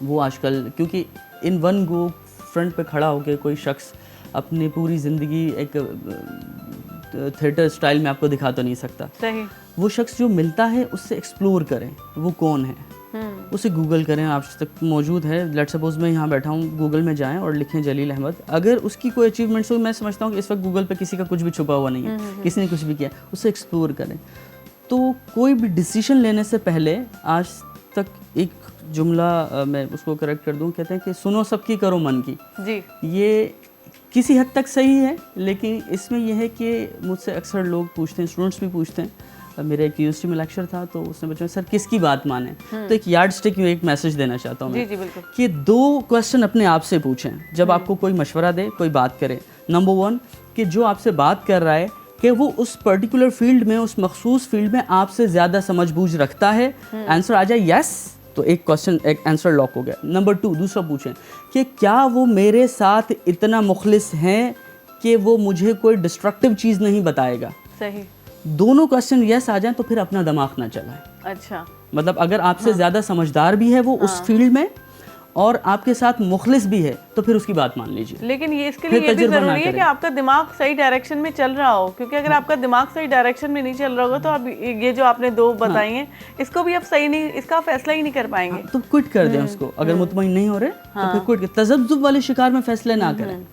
वो आजकल क्योंकि इन वन गो फ्रंट पे खड़ा होकर कोई शख्स अपनी पूरी ज़िंदगी एक थिएटर स्टाइल में आपको दिखा तो नहीं सकता। सही। वो शख्स जो मिलता है उससे एक्सप्लोर करें वो कौन है, उसे गूगल करें। आप तक मौजूद है, लेट सपोज मैं यहाँ बैठा हूँ, गूगल में जाएं और लिखें जलील अहमद। अगर उसकी कोई अचीवमेंट्स हो, मैं समझता हूँ कि इस वक्त गूगल पे किसी का कुछ भी छुपा हुआ नहीं है, किसी ने कुछ भी किया, उसे एक्सप्लोर करें। तो कोई भी डिसीजन लेने से पहले, आज तक एक जुमला मैं उसको करेक्ट कर दूँ, कहते हैं कि सुनो सबकी करो मन की। जी। ये किसी हद तक सही है, लेकिन इसमें यह है कि मुझसे अक्सर लोग पूछते हैं, स्टूडेंट्स भी पूछते हैं। मेरे एक यूनिवर्सिटी में लेक्चर था तो उसने बच्चों सर किसकी बात माने। तो एक यार्ड स्टिक में एक मैसेज देना चाहता हूँ मैं, कि 2 क्वेश्चन अपने आप से पूछें जब आपको कोई मशवरा दे, कोई बात करे। नंबर 1 कि जो आपसे बात कर रहा है कि वो उस पर्टिकुलर फील्ड में, उस मखसूस फील्ड में आपसे ज़्यादा समझ बूझ रखता है। आंसर आ जाए यस, तो एक क्वेश्चन, एक आंसर लॉक हो गया। नंबर 2 दूसरा पूछें कि क्या वो मेरे साथ इतना मुखलिस हैं कि वो मुझे कोई डिस्ट्रक्टिव चीज़ नहीं बताएगा। सही। दोनों क्वेश्चन यस आ जाएं तो फिर अपना दिमाग ना चलाएं। अच्छा, मतलब अगर आपसे ज़्यादा समझदार भी है वो उस फील्ड में और आपके साथ मुखलिस भी है तो फिर उसकी बात मान लीजिए। लेकिन ये इसके लिए ये भी ज़रूरी है कि आपका दिमाग सही डायरेक्शन में चल रहा हो, क्योंकि अगर आपका दिमाग सही डायरेक्शन में नहीं चल रहा होगा तो आप ये जो आपने 2 बताई हैं, इसको भी आप सही नहीं, इसका फैसला ही नहीं कर पाएंगे। तो क्विट कर दें उसको। अगर मुतमईन नहीं हो रहे तो फिर क्विट कर। तज़ब्ज़ुब वाले शिकार में फैसले ना करें,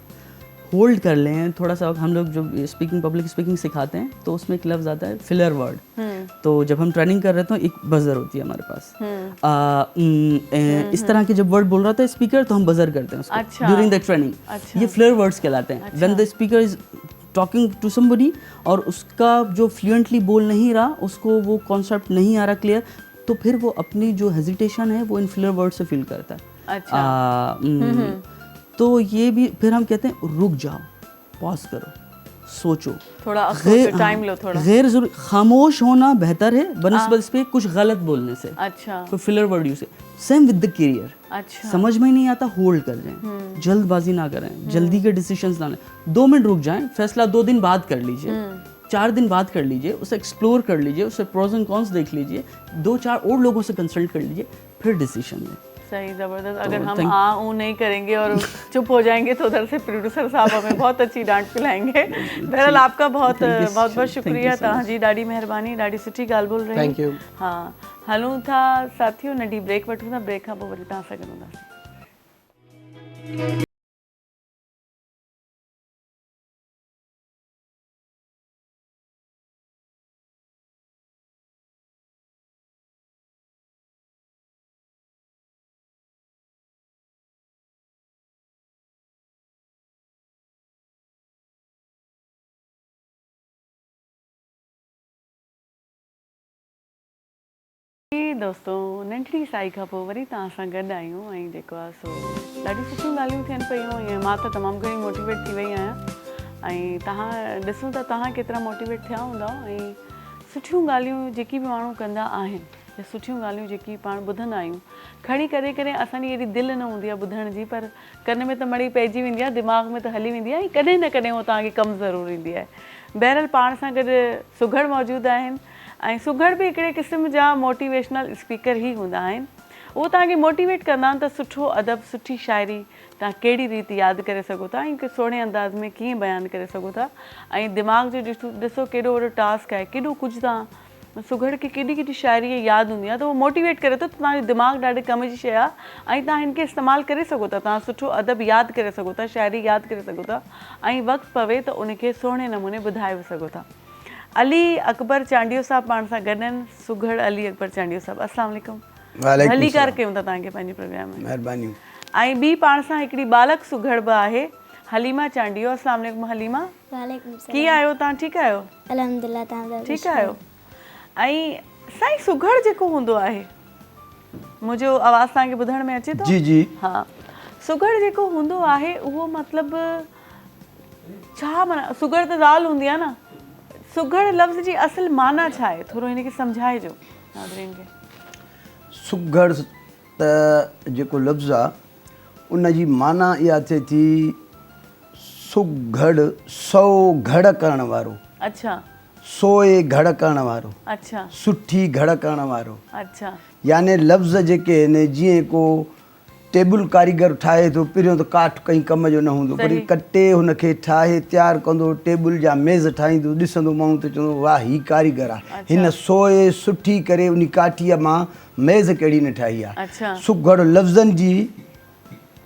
होल्ड कर लें थोड़ा सा। हम लोग जब स्पीकिंग, पब्लिक स्पीकिंग सिखाते हैं तो उसमें एक लफ्ज़ आता है फिलर वर्ड। तो जब हम ट्रेनिंग कर रहे थे तो एक बजर होती है हमारे पास, इस तरह के जब वर्ड बोल रहा था स्पीकर तो हम बजर करते हैं उसको ड्यूरिंग द ट्रेनिंग। ये फिलर वर्ड्स कहलाते हैं। When the speaker is talking to somebody और उसका जो फ्लुएंटली बोल नहीं रहा, उसको वो कॉन्सेप्ट नहीं आ रहा क्लियर, तो फिर वो अपनी जो हेजिटेशन है वो इन फिलर वर्ड से फील करता है। तो ये भी फिर हम कहते हैं रुक जाओ, पॉज करो, सोचो, थोड़ा टाइम लो, थोड़ा गैर जरूरी खामोश होना बेहतर है बनस्बत इस पे कुछ गलत बोलने से। अच्छा। तो filler word use. Same with the career. अच्छा। समझ में नहीं आता होल्ड कर जाएं, जल्दबाजी ना करें, जल्दी के डिसीजंस ना लें। 2 मिनट रुक जाएं, फैसला 2 दिन बाद कर लीजिए, 4 दिन बाद कर लीजिए, उसे एक्सप्लोर कर लीजिए, उसे प्रोज एंड कॉन्स देख लीजिए, 2-4 और लोगों से कंसल्ट कर लीजिए, फिर डिसीजन लें। सही, ज़बरदस्त। अगर हम नहीं करेंगे और चुप हो जाएंगे तो उधर से प्रोड्यूसर साहब हमें बहुत अच्छी डांट पिलाएंगे। बहरहाल आपका बहुत बहुत शुक्रिया तव्हां जी, ॾाढी महिरबानी, ॾाढी सुठी ॻाल्हि बोल रही। Thank U. हाँ, हलूं था साथियों, नंढी ब्रेक वठूं था, ब्रेक खां पोइ वरी तव्हां सां गॾु हूंदासीं। दोस्तों, नंढड़ी साई खां पोइ वरी तव्हां सां गॾु आहियूं ऐं जेको आहे सो ॾाढी सुठियूं ॻाल्हियूं थियनि पियूं ऐं मां त तमामु घणी मोटिवेट थी वई आहियां ऐं तव्हां ॾिसूं था तव्हां केतिरा मोटिवेट थिया हूंदा ऐं सुठियूं ॻाल्हियूं जेकी बि माण्हू कंदा आहिनि या सुठियूं ॻाल्हियूं जेकी पाण ॿुधंदा आहियूं खणी कॾहिं कॾहिं असांजी एॾी दिलि न हूंदी आहे ॿुधण जी, पर कन में त मड़ी पइजी वेंदी आहे, दिमाग़ में त हली वेंदी आहे ऐं कॾहिं न कॾहिं उहो तव्हांखे कमु ज़रूरु ईंदी आहे। बहरहाल पाण सां गॾु सुघड़ मौजूदु आहिनि ऐं सुघड़ बि हिकिड़े क़िस्म जा मोटिवेशनल स्पीकर ई हूंदा आहिनि। उहो तव्हांखे मोटिवेट कंदा आहिनि त सुठो अदब, सुठी शाइरी तव्हां कहिड़ी रीति यादि करे सघो था ऐं सुहिणे अंदाज़ में कीअं बयानु करे सघो था ऐं दिमाग़ जो ॾिसो केॾो वॾो टास्क आहे, केॾो कुझु तव्हां सुघड़ खे केॾी केॾी शाइरी यादि हूंदी आहे त उहो मोटिवेट करे थो त तव्हांजो दिमाग़ ॾाढे कम जी शइ आहे ऐं तव्हां हिन खे इस्तेमालु करे सघो था, तव्हां सुठो अदब यादि करे सघो था, शाइरी यादि करे सघो था ऐं वक़्तु पवे त उनखे सुहिणे नमूने ॿुधाए बि सघो था। अली अकबर चांडियो साहब पाण सां गॾु आहिनि, सुघड़ अली अकबर चांडियो साहब, अस्सलाम वालेकुम। हलीकार कयूं था तव्हांखे पंहिंजे प्रोग्राम में, महिरबानी। ऐं ॿी पाण सां हिकिड़ी बालक सुघड़ बि आहे, हलीमा चांडियो। अस्सलाम वालेकुम हलीमा। वालेकुम सलाम। कीअं आहियो तव्हां, ठीकु आहियो? अल्हम्दुलिल्लाह, तव्हां ठीकु आहियो? ऐं साईं सुघड़ जेको हूंदो आहे, मुंहिंजो आवाज़ तव्हांखे ॿुधण में अचे थो? जी जी। हा, सुघड़ जेको हूंदो आहे उहो मतिलबु छा माना, सुघड़ त ज़ाल हूंदी आहे न, सुघड़ लफ़्ज़ जी असल माना छा आहे, थोरो हिनखे सम्झाइजो नाज़रीन खे। सुघड़ त जेको लफ़्ज़ आहे उन जी माना इहा थिए थी सुघड़, सौ घड़ करण वारो। अच्छा। सोए घड़ करण वारो। अच्छा। सुठी घड़ करण वारो। अच्छा। याने लफ़्ज़ जेके आहिनि, जीअं को टेबल कारीगर ठाहे थो, पहिरियों त काठ कंहिं कम जो न हूंदो, वरी कटे हुनखे ठाहे तयारु कंदो, टेबल जा मेज़ ठाहींदो, ॾिसंदो माण्हू त चवंदो वाह ही कारीगर आहे, हिन सोए सुठी करे उन काठीअ मां मेज़ कहिड़ी न ठाही आहे। सुघड़ लफ़्ज़नि जी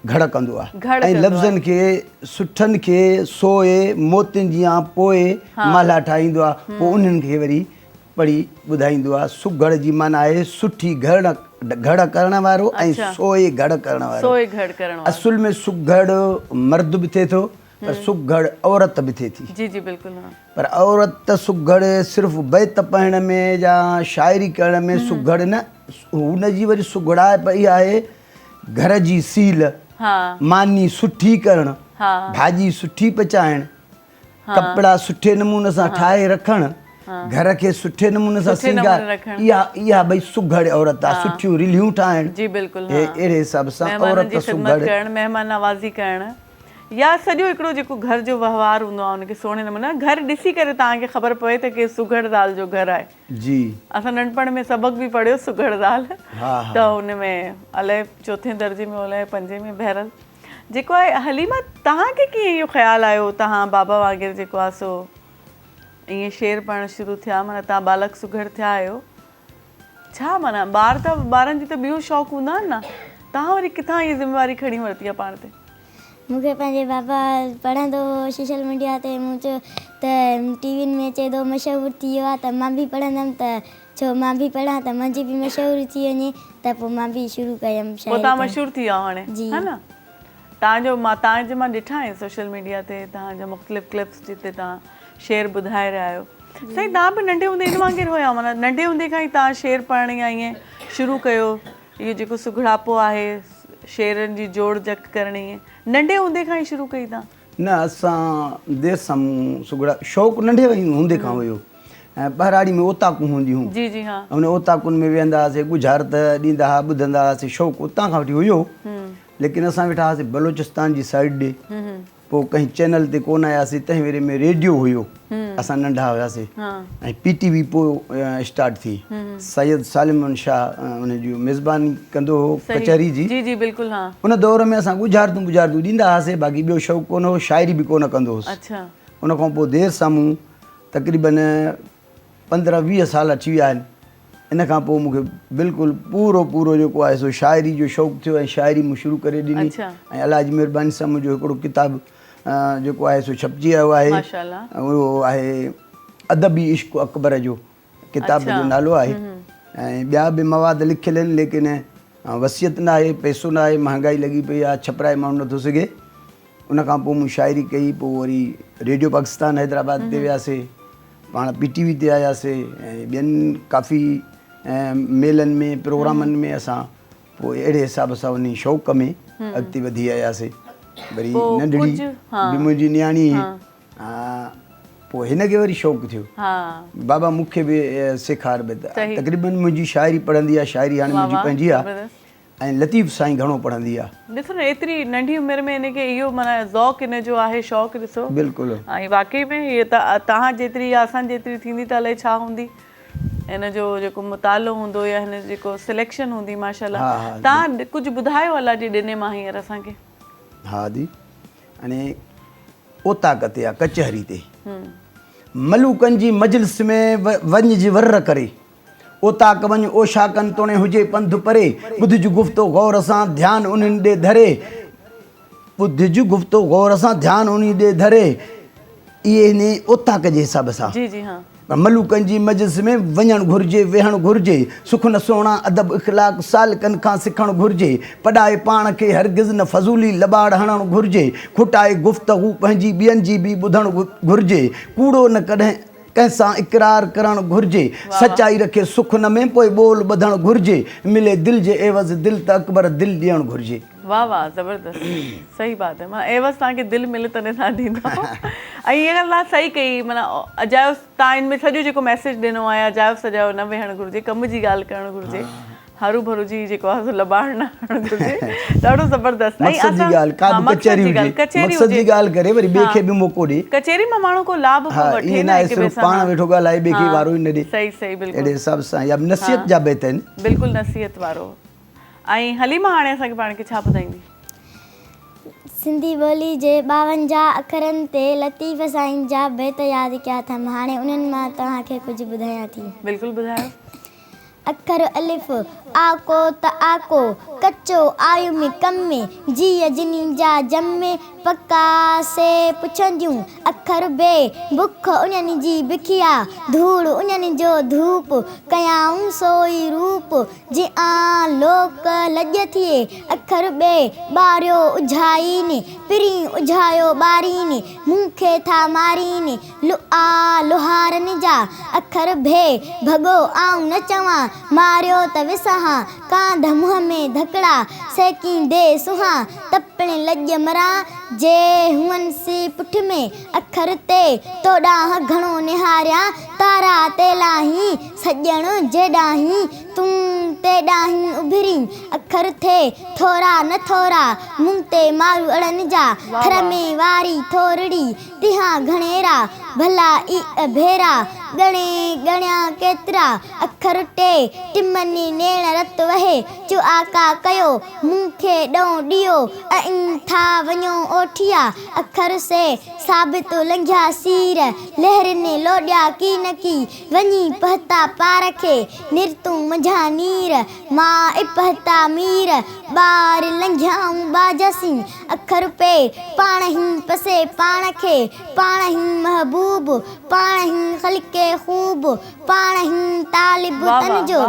घड़ कंदो आहे ऐं लफ़्ज़नि खे सुठनि खे सोए मोतियुनि जी पोइ माला ठाहींदो आहे, पोइ उन्हनि खे वरी पढ़ी ॿुधाईंदो आहे। सुघड़ जी माना आहे सुठी घड़ करण वारो ऐं सोए घड़ करण वारो। असुल में सुघड़ मर्द बि थिए थो पर सुघड़ औरत बि थिए थी। जी जी बिल्कुलु। पर औरत सुघड़ सिर्फ़ु बैत पाइण में या शाइरी करण में सुघड़ न, हुनजी वरी सुघड़ाए पई आहे घर जी सील, मानी सुठी करण, भाॼी सुठी पचाइण, कपिड़ा सुठे नमूने सां ठाहे रखण, घर खे सुठे नमूने सां सिंगार, इहा भई सुघड़ औरत आहे। सुठियूं रिलियूं ठाहिण। जी बिल्कुलु। अहिड़े हिसाब सां औरत सुघड़ करण, महिमान नवाज़ी करण, या सॼो हिकिड़ो जेको घर जो वहिंवार हूंदो आहे उनखे सुहिणे नमूने घर ॾिसी करे तव्हांखे ख़बर पए त के सुघड़ ज़ाल जो घर आहे। जी। असां नंढपण में सबक बि पढ़ियो सुघड़ ज़ाल, त हुन में अलाए चौथे दर्जे में अलाए पंजे में, बहरहाल जेको आहे। हलीमा, तव्हांखे कीअं इहो ख़्यालु आयो, तव्हां बाबा वांगुरु जेको आहे सो ईअं शेर पढ़णु शुरू थिया, माना तव्हां बालक सुघड़ थिया आहियो, छा माना ॿार त ॿारनि जी त ॿियूं शौक़ु हूंदा आहिनि न, तव्हां वरी किथां इहा ज़िम्मेवारी खणी वरिती आहे पाण ते? मूंखे पंहिंजे बाबा पढ़ंदो हो सोशल मीडिया ते, मूं चयो त टीवियुनि में चए थो मशहूरु थी वियो आहे त मां बि पढ़ंदमि, त छो मां बि पढ़ां त मुंहिंजी बि मशहूरु थी वञे, त पोइ मां बि शुरू कयमि। पोइ तव्हां मशहूरु थी विया हाणे, है न? तव्हांजो मां ॾिठा आहिनि सोशल मीडिया ते तव्हांजा मुख़्तलिफ़ क्लिप्स जिते तव्हां शेर ॿुधाए रहिया आहियो। साईं, तव्हां बि नंढे हूंदे इन वांगुरु हुया, माना नंढे हूंदे खां ई तव्हां शेर पढ़ण या ईअं शुरू कयो, इहो जेको सुघड़ापो आहे, शेरनि जी जोड़ जक करणी, नंढे हूंदे खां ई शुरू कई तव्हां? न, असां देरि सां सुघड़ा शौक़ु नंढे हूंदे खां हुयो ऐं ॿाहिराड़ी में ओताकूं हूंदियूं। जी जी। हा। हुन ओताकुनि में वेहंदा हुआसीं, गुजारत ॾींदा हुआ, ॿुधंदा हुआसीं, शौक़ु उतां खां वठी हुयो। लेकिन असां वेठा हुआसीं बलोचिस्तान जी साइड ॾे, पोइ कंहिं चैनल ते कोन आयासीं, तंहिं वेरे में रेडियो हुयो, असां नंढा हुआसीं ऐं PTV पोइ स्टार्ट थी। सैयद सालिम शाह हुन जी मेज़बानी कंदो हो कचहरी जी। जी जी बिल्कुलु। हा। उन दौर में असां गुजारतूं ॾींदा हुआसीं, बाक़ी ॿियो शौक़ु कोन हो, शाइरी बि कोन कंदो हुउसि। अच्छा। उन खां पोइ देरि सां मूं तक़रीबन 15-20 साल थी विया आहिनि, इन खां पोइ मूंखे बिल्कुलु पूरो जेको आहे सो शाइरी जो शौक़ु थियो ऐं शाइरी मूं शुरू करे ॾिनी ऐं अलाह जी महिरबानी सां मुंहिंजो हिकिड़ो किताबु जेको आहे सो छपजी आयो आहे, उहो आहे अदबी इश्क़ अकबर जो, किताब जो नालो आहे ऐं ॿिया बि मवाद लिखियल आहिनि, लेकिन वसियत न आहे, पैसो न आहे, महांगाई लॻी पई आहे, छपराए माण्हू नथो सघे। उन खां पोइ मूं शाइरी कई, पोइ वरी रेडियो पाकिस्तान हैदराबाद ते वियासीं, पाण PTV ते आयासीं ऐं ॿियनि काफ़ी मेलनि में प्रोग्रामनि में असां पोइ अहिड़े हिसाब सां उन शौक़ में अॻिते वधी आयासीं। वरी नंढड़ी बि मुंहिंजी न्याणी पोइ हिनखे वरी शौक़ु थियो, बाबा मूंखे बि सेखार बि तक़रीबन मुंहिंजी शाइरी पढ़ंदी आहे, शाइरी हाणे मुंहिंजी पंहिंजी आहे ऐं लतीफ़ साईं घणो पढ़ंदी आहे। ॾिसो न एतिरी नंढी उमिरि में हिनखे इहो माना ज़ौक़ु हिन जो आहे, शौक़ु ॾिसो। बिल्कुलु। ऐं वाक़ई में इहे तव्हां जेतिरी या असां जेतिरी थींदी त अलाए छा हूंदी हिन जो जेको मुतालो हूंदो या हिन जेको सिलेक्शन हूंदी माशाल्लाह। तव्हां कुझु ॿुधायो अलाह जे ॾिने मां हींअर असांखे। हा दी, अने ओताक ते आहे कचहरी ते मलूकनि जी मजलिस में वञ जी वर्र करे, ओताक वञ ओशाकनि तोणे हुजे पंध परे, ॿुध जूं गुफ़्तो गौर सां ध्यानु उन्हनि ॾे धरे, ॿुध जूं गुफ़्तो गौर सां ध्यानु उन्ही ॾे धरे। इहे इन ओताक जे हिसाब सां जी जी हाँ मलूकनि जी मजलिस में वञणु घुरिजे, वेहणु घुरिजे, सुख न सोणा अदब इख़लाक़ सालिकनि खां सिखणु घुरिजे, पढ़ाए पाण खे हरगिज़ न फज़ूली लबाड़ हणणु घुरिजे, खुटाए गुफ़्तगू पंहिंजी ॿियनि जी बि ॿुधणु घुरिजे, कूड़ो न कॾहिं कंहिंसां इक़रार करणु घुरिजे, सचाई रखे सुख न में पोइ ॿोल ॿधणु घुरिजे, मिले दिलि जे एवज़ दिलि त अकबर दिलि ॾियणु घुरिजे। वाह वाह ज़बरदस्त, सही बात है। माना एवज़ तव्हांखे दिलि मिले तॾहिं तव्हां ॾींदो। ऐं इहा ॻाल्हि तव्हां सही कई, माना अजायो तव्हां हिन में सॼो जेको मैसेज ॾिनो आहे, अजायो सजायो न वेहणु घुरिजे, कम जी ॻाल्हि करणु घुरिजे, हरू भरू जी जेको आहे लबाड़ न हणणु घुरिजे। ॾाढो ज़बरदस्त। मक़सद जी ॻाल्हि का बि कचहरी हुजे, मक़सद जी ॻाल्हि करे वरी ॿिए खे बि मौक़ो ॾे। कचहरी मां माण्हू को लाभ वठे न, हिक ॿिए सां पाण वेठो ॻाल्हाए ॿिए खे वारो ई न ॾे। सही सही बिल्कुलु अहिड़े हिसाब सां या नसीहत जा बेत आहिनि। बिल्कुलु नसीहत वारो। ऐं हलीमा हाणे असांखे पाण खे छा ॿुधाईंदी? सिंधी ॿोली जे 52 अखरनि ते लतीफ़ साईं जा बेत यादि कया अथमि, हाणे उन्हनि मां तव्हांखे कुझु ॿुधायां थी। बिल्कुलु ॿुधायो। अखर अलिफ आको त आको, कच्चो आयु में कम में, जीअ जिनी जा जमे पक्का से पुछंदियूं। अखर बे बुख उन्हनि जी बिखिया, धूड़ उन्हनि जो धूप, कयाऊं सोई रूप, जिआं लोक लॼ थिए। अखर बे ॿारियो उझाईनि, पिरी उझायो ॿारीनि, मूंखे था मारीनि लुआ लुहारनि जा। अखर भे भॻो आऊं न चवां, मारियो त विसहां, कांध मुंहं में धकड़ा सेकींदे सुहां, तपणे लॼ मरां जे हुअनि सी पुठ में। अखर ते तो ॾांहुं घणो निहारियां, तारा ते लाहीं सॼण जे ॾाहीं, तूं ते ॾाहीं उभिरी। अखर थे थोरा न थोरा, मुंह ते मारू अड़नि जा, खर में वारी थोरड़ी तिहां घणेरा, भला ई भेरा गणे गणिया केतिरा। अखर टे टिमनी नेण रत वहे, चु आका कयो मूंखे ॾों ॾियो, ऐं था वञो ओठिया। अखर से साबित लंघिया सीर, लहरने लोॾिया की न की, वञी पहता पार खे निरतूं मंझा नीर, मां इपहता मीर ॿार लंघियाऊं बाजसी। अखर पे पाण ही पसे पाण खे, पाण ही महबूब, पाण ही ख़ल्क़े ख़ूब, पाण ही तालिब तन जो।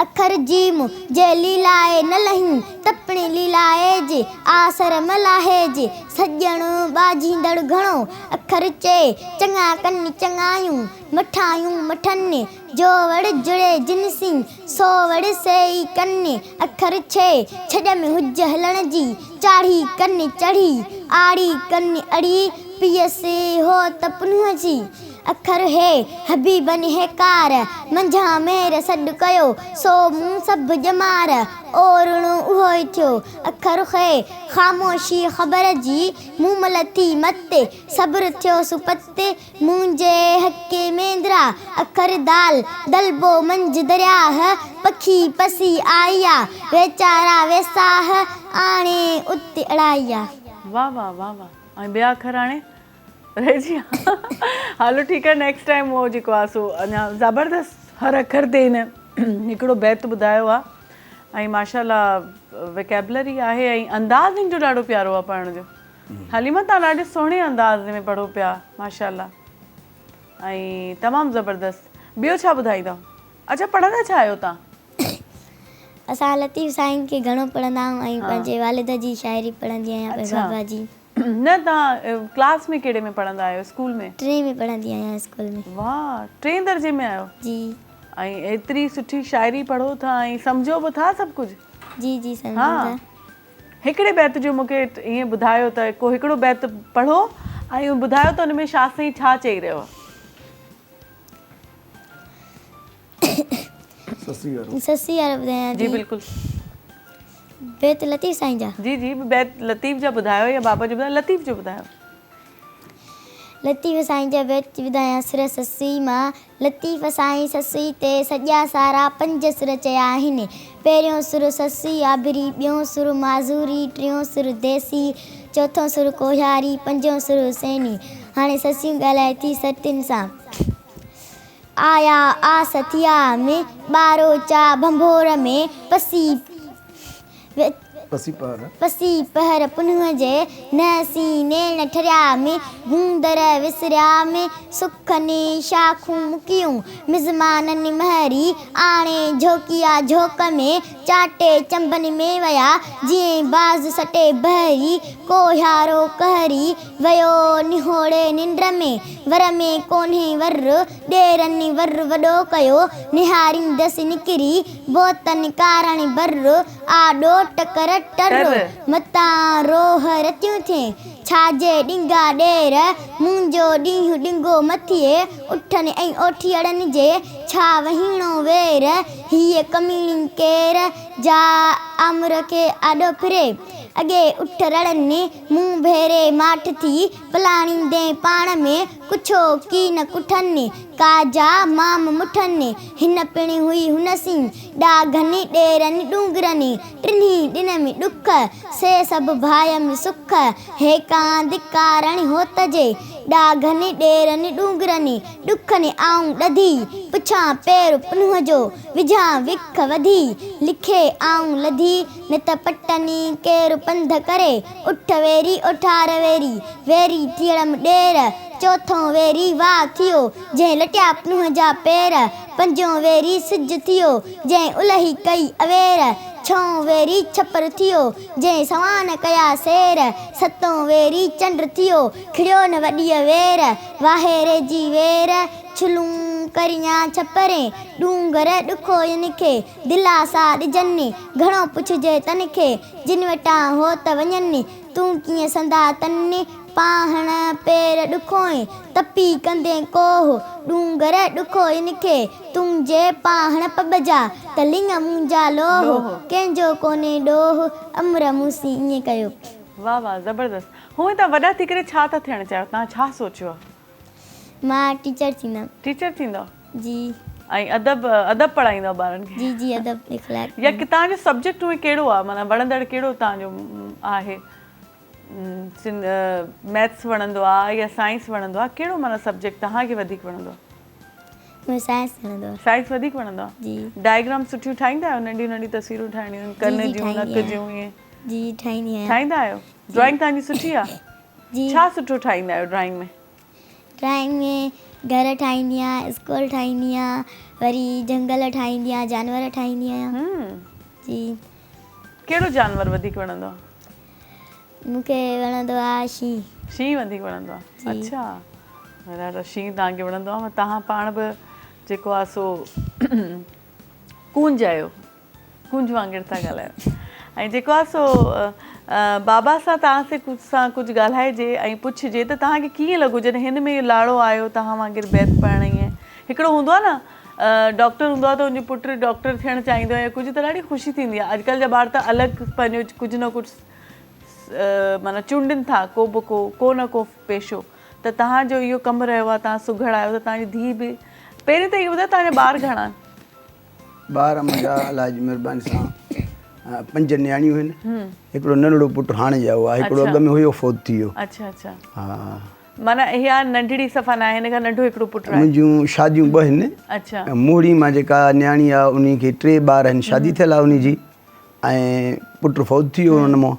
अखर जीम जे लीलाए न लहीं, तपणे लीलाए जे आसर मलाहे जे, सॼण बाजींदड़ घणो। अखर चे चङा कनि चङायूं, मठायूं मठनि, जो वड़ जुड़े जिनसी, सो वड़ सेई कनि। अखर छे छॾ में हुज हलण जी, चाढ़ी कनि चढ़ी, आड़ी कनि अड़ी, पियसे हो त पुन्ह जी। अखर हे हबीबन हे कार, मंझा मेर सॾु कयो, सो मूं सभु ॼमार, ओरणो उहो ई थियो। अखर खे ख़ामोशी ख़बर जी, मूं मल थी मत, सब्र थियो सुपत, मुंहिंजे हक़े मेंदरा। अखर दाल दलबो मंझ दरियाह, पखी पसी आया, वेचारा वेसाह, आणे उते अड़ाया। वाह वाह वाह वाह। ऐं ॿिया अखर हाणे रहिजी विया। हलो ठीकु आहे, नेक्स्ट टाइम उहो जेको आहे सो अञा ज़बरदस्त हर अखर ते हिन हिकिड़ो बैत ॿुधायो आहे। ऐं माशाल्लाह वोकैबुलरी आहे ऐं अंदाज़ हिन जो ॾाढो प्यारो आहे पढ़ण जो। हलीमा तव्हां ॾाढे सुहिणे अंदाज़ में पढ़ो पिया माशाल्लाह, ऐं तमामु ज़बरदस्त। ॿियो छा ॿुधाईंदव? अच्छा पढ़ंदा छा आहियो तव्हां? असां लतीफ़ साईं खे घणो पढ़ंदा आहियूं ऐं पंहिंजे वालिद जी शाइरी पढ़ंदी आहियां, बाबा जी। न तव्हां क्लास में कहिड़े में पढ़ंदा आहियो? स्कूल में? 3 में पढ़ंदी आहियां स्कूल में। वाह, 3 दर्जे में आहियो? जी। ऐं एतिरी सुठी शाइरी पढ़ो था ऐं सम्झो बि था सभु कुझु? जी जी सम्झूं हाँ था। हिकिड़े बैत जो मूंखे ईअं ॿुधायो त को हिकिड़ो बैत पढ़ो ऐं ॿुधायो त हुन में शाह साईं छा चई रहियो? ससी वारो ॿुधायां जी बिल्कुलु। बैत लतीफ़ साईं जा। जी जी बैत लतीफ़ जा ॿुधायो या बाबा जो ॿुधायो? लतीफ़ जो ॿुधायो। लतीफ़ साईं जा बैत ॿुधायां सुर ससी मां। लतीफ़ साईं ससी ते सॼा सारा 5 सुर चया आहिनि। पहिरियों सुर ससी आबिरी, ॿियों सुर माज़ूरी, टियों सुर देसी, चौथों सुर कोहारी, 5हों सुर हुसैनी। हाणे ससियूं ॻाल्हाए थी सतियुनि सां। आया आ सथिया में, ॿारो चा भंभोर में, पसी पहर पुन्ह जे न सीने न ठरिया में, गूंदर विसरिया में, सुख ने शाखूं मुकियूं, मिज़माननि महरी आणे झोकिया झोक में, चाटे चंबन में वया जीअं बाज़ सटे बहरी, कोहारो कहरी वयो निहोड़े निंड में, वर में कोन्हे वर, ॾेरनि वर वॾो कयो, निहारींदसि निकिरी बोतनि कारण बर, आॾो टकर टर मतां रोह रतियूं थिए, छाजे ॾिंगा ॾेर, मुंहिंजो ॾींहुं ॾिंगो मथिए, उठनि ऐं ओठियड़नि जे छा वहीणो वेर, हीअ कमीणी केर जा आमुर खे आॾो फिरे, अॻे उठ रड़नि मुंहुं भेरे माठ थी, पलाणींदे पाण में कुछो की न कुठनि, काजा माम मुठनि, हिन पिण हुई हुनसी, ॾाघनि ॾेरनि ॾूंगरनि, टिन्ही ॾिन में ॾुख, से सभु भाय में सुख, हेकां धिकारण होत जे, ॾाघनि ॾेरनि ॾूंगरनि, ॾुखनि आऊं ॾधी, पुछां पेर पुन्ह जो, विझां विख वधी, लिखे आऊं लधी, न त पटनी केरु पंध करे, उठ वेरी उठार वेरी, वेरी थियड़म ॾेर, चौथों वेरी वाह थियो, जंहिं लटिया पुन्ह जा पेर, 5हों वेरी सिज थियो, जंहिं उलही कई अवेर, 6हों वेरी छपर थियो, जंहिं सवान कया सेर, 7हों वेरी चंड थियो, खिड़ियो न वॾीअ वेर, वाहेरे जी वेर, छुलूं करियां छपरें, ॾूंगर ॾुखो इनखे, दिलासा ॾिजनि, घणो पुछजे तनखे, जिन वटां हो त वञनि, तूं कीअं संदा तन, पाहण पेर ॾुखोए, तपी कंदे कोह, ॾूंगर ॾुखो इनखे, तुंहिंजे पाहण पॿजा, त लिंग मुंहिंजा लोह, कंहिंजो कोन्हे ॾोह, अमर मूसी ईअं कयो। वाह वाह ज़बरदस्त। हूअं तव्हां वॾा थी करे छा था थियणु चाहियो? तव्हां छा सोचियो आहे? मां टीचर थींदमि। टीचर थींदो? जी। ऐं अदब पढ़ाईंदो ॿारनि खे? जी जी अदब इख़लाक़। या कि तव्हांजो सब्जेक्ट उहे कहिड़ो आहे, माना वणंदड़ कहिड़ो तव्हांजो आहे? मैथ्स वणंदो आहे या साइंस वणंदो आहे? कहिड़ो माना सब्जेक्ट तव्हांखे वधीक वणंदो आहे? मूंखे साइंस वणंदो आहे। साइंस वधीक वणंदो आहे? जी। डायग्राम सुठियूं ठाहींदा आहियो? नंढियूं नंढियूं तस्वीरूं ठाहिणियूं आहिनि, कन जूं नक जूं ईअं? जी ठाहींदी आहियां। ठाहींदा आहियो? ड्राइंग तव्हांजी सुठी आहे? जी। छा सुठो ठाहींदा आहियो ड्राइंग में? ड्राइंग में घर ठाहींदी आहियां, स्कूल ठाहींदी आहियां, वरी जंगल ठाहींदी आहियां, जानवर ठाहींदी आहियां। जी। कहिड़ो जानवर वधीक वणंदो आहे? मूंखे वणंदो आहे शींहुं। शींहुं वधीक वणंदो आहे? अच्छा, ॾाढो शींहुं तव्हांखे वणंदो आहे। तव्हां पाण बि जेको आहे सो कूंज आहियो, कूंज वांगुरु था ॻाल्हायो। ऐं जेको आहे सो बाबा सां तव्हां कुझु ॻाल्हाइजे ऐं पुछिजे त तव्हांखे कीअं लॻो जॾहिं हिन में लाड़ो आयो तव्हां वांगुरु बैत पढ़ण? ईअं हिकिड़ो हूंदो आहे न, डॉक्टर हूंदो आहे त हुनजो पुटु डॉक्टर थियणु चाहींदो आहे या कुझु, त ॾाढी ख़ुशी थींदी आहे। अॼुकल्ह जा ॿार त अलॻि पंहिंजो कुझु न कुझु माना चूंडनि था को न को पेशो। त तव्हांजो इहो कमु रहियो आहे, तव्हां सुघड़ आहियो, त तव्हांजी धीउ बि। पहिरीं त इहो ॿुधायो तव्हांजा ॿार घणा आहिनि? ॿार मुंहिंजा अलाह जी महिरबानी सां 5 नियाणियूं आहिनि। हिकिड़ो नंढड़ो पुटु हाणे ॼाओ आहे, हिकिड़ो अॻु में हुयो फ़ौत थी वियो। अच्छा अच्छा। हा, माना इहा नंढड़ी सफ़ा न आहे, हिन खां नंढो हिकिड़ो पुटु आहे? मुंहिंजूं शादियूं 2 आहिनि। अच्छा। मोड़ी मां जेका नियाणी आहे उन खे 3 ॿार आहिनि, शादी थियल आहे उनजी, ऐं पुटु फ़ौत थी वियो हुन मां।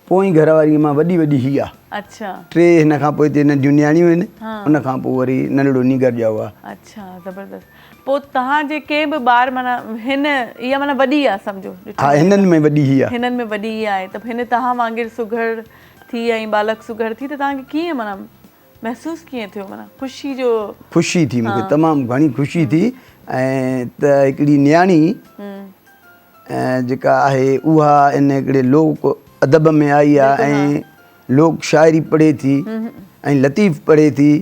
पोइ घरवारी मां वॾी हीअ आहे। अच्छा। 3 हिन खां पोइ हिते नंढियूं नियाणियूं आहिनि, उन खां पोइ वरी नंढड़ो नीगर ॼाओ आहे। अच्छा ज़बरदस्त। पोइ तव्हांजे के बि ॿार माना हिन इहा माना वॾी आहे सम्झो? हा, हिननि में वॾी हीअ आहे। हिननि में वॾी हीअ आहे, त हिन तव्हां वांगुरु सुघड़ थी ऐं बालक सुघड़ थी, त तव्हांखे कीअं माना महसूसु कीअं थियो? माना ख़ुशी जो? ख़ुशी थी, मूंखे तमामु घणी ख़ुशी थी। ऐं त हिकिड़ी नियाणी जेका आहे उहा इन हिकिड़े लोक अदब में आई आहे ऐं लोक शाइरी पढ़े थी ऐं लतीफ़ पढ़े थी।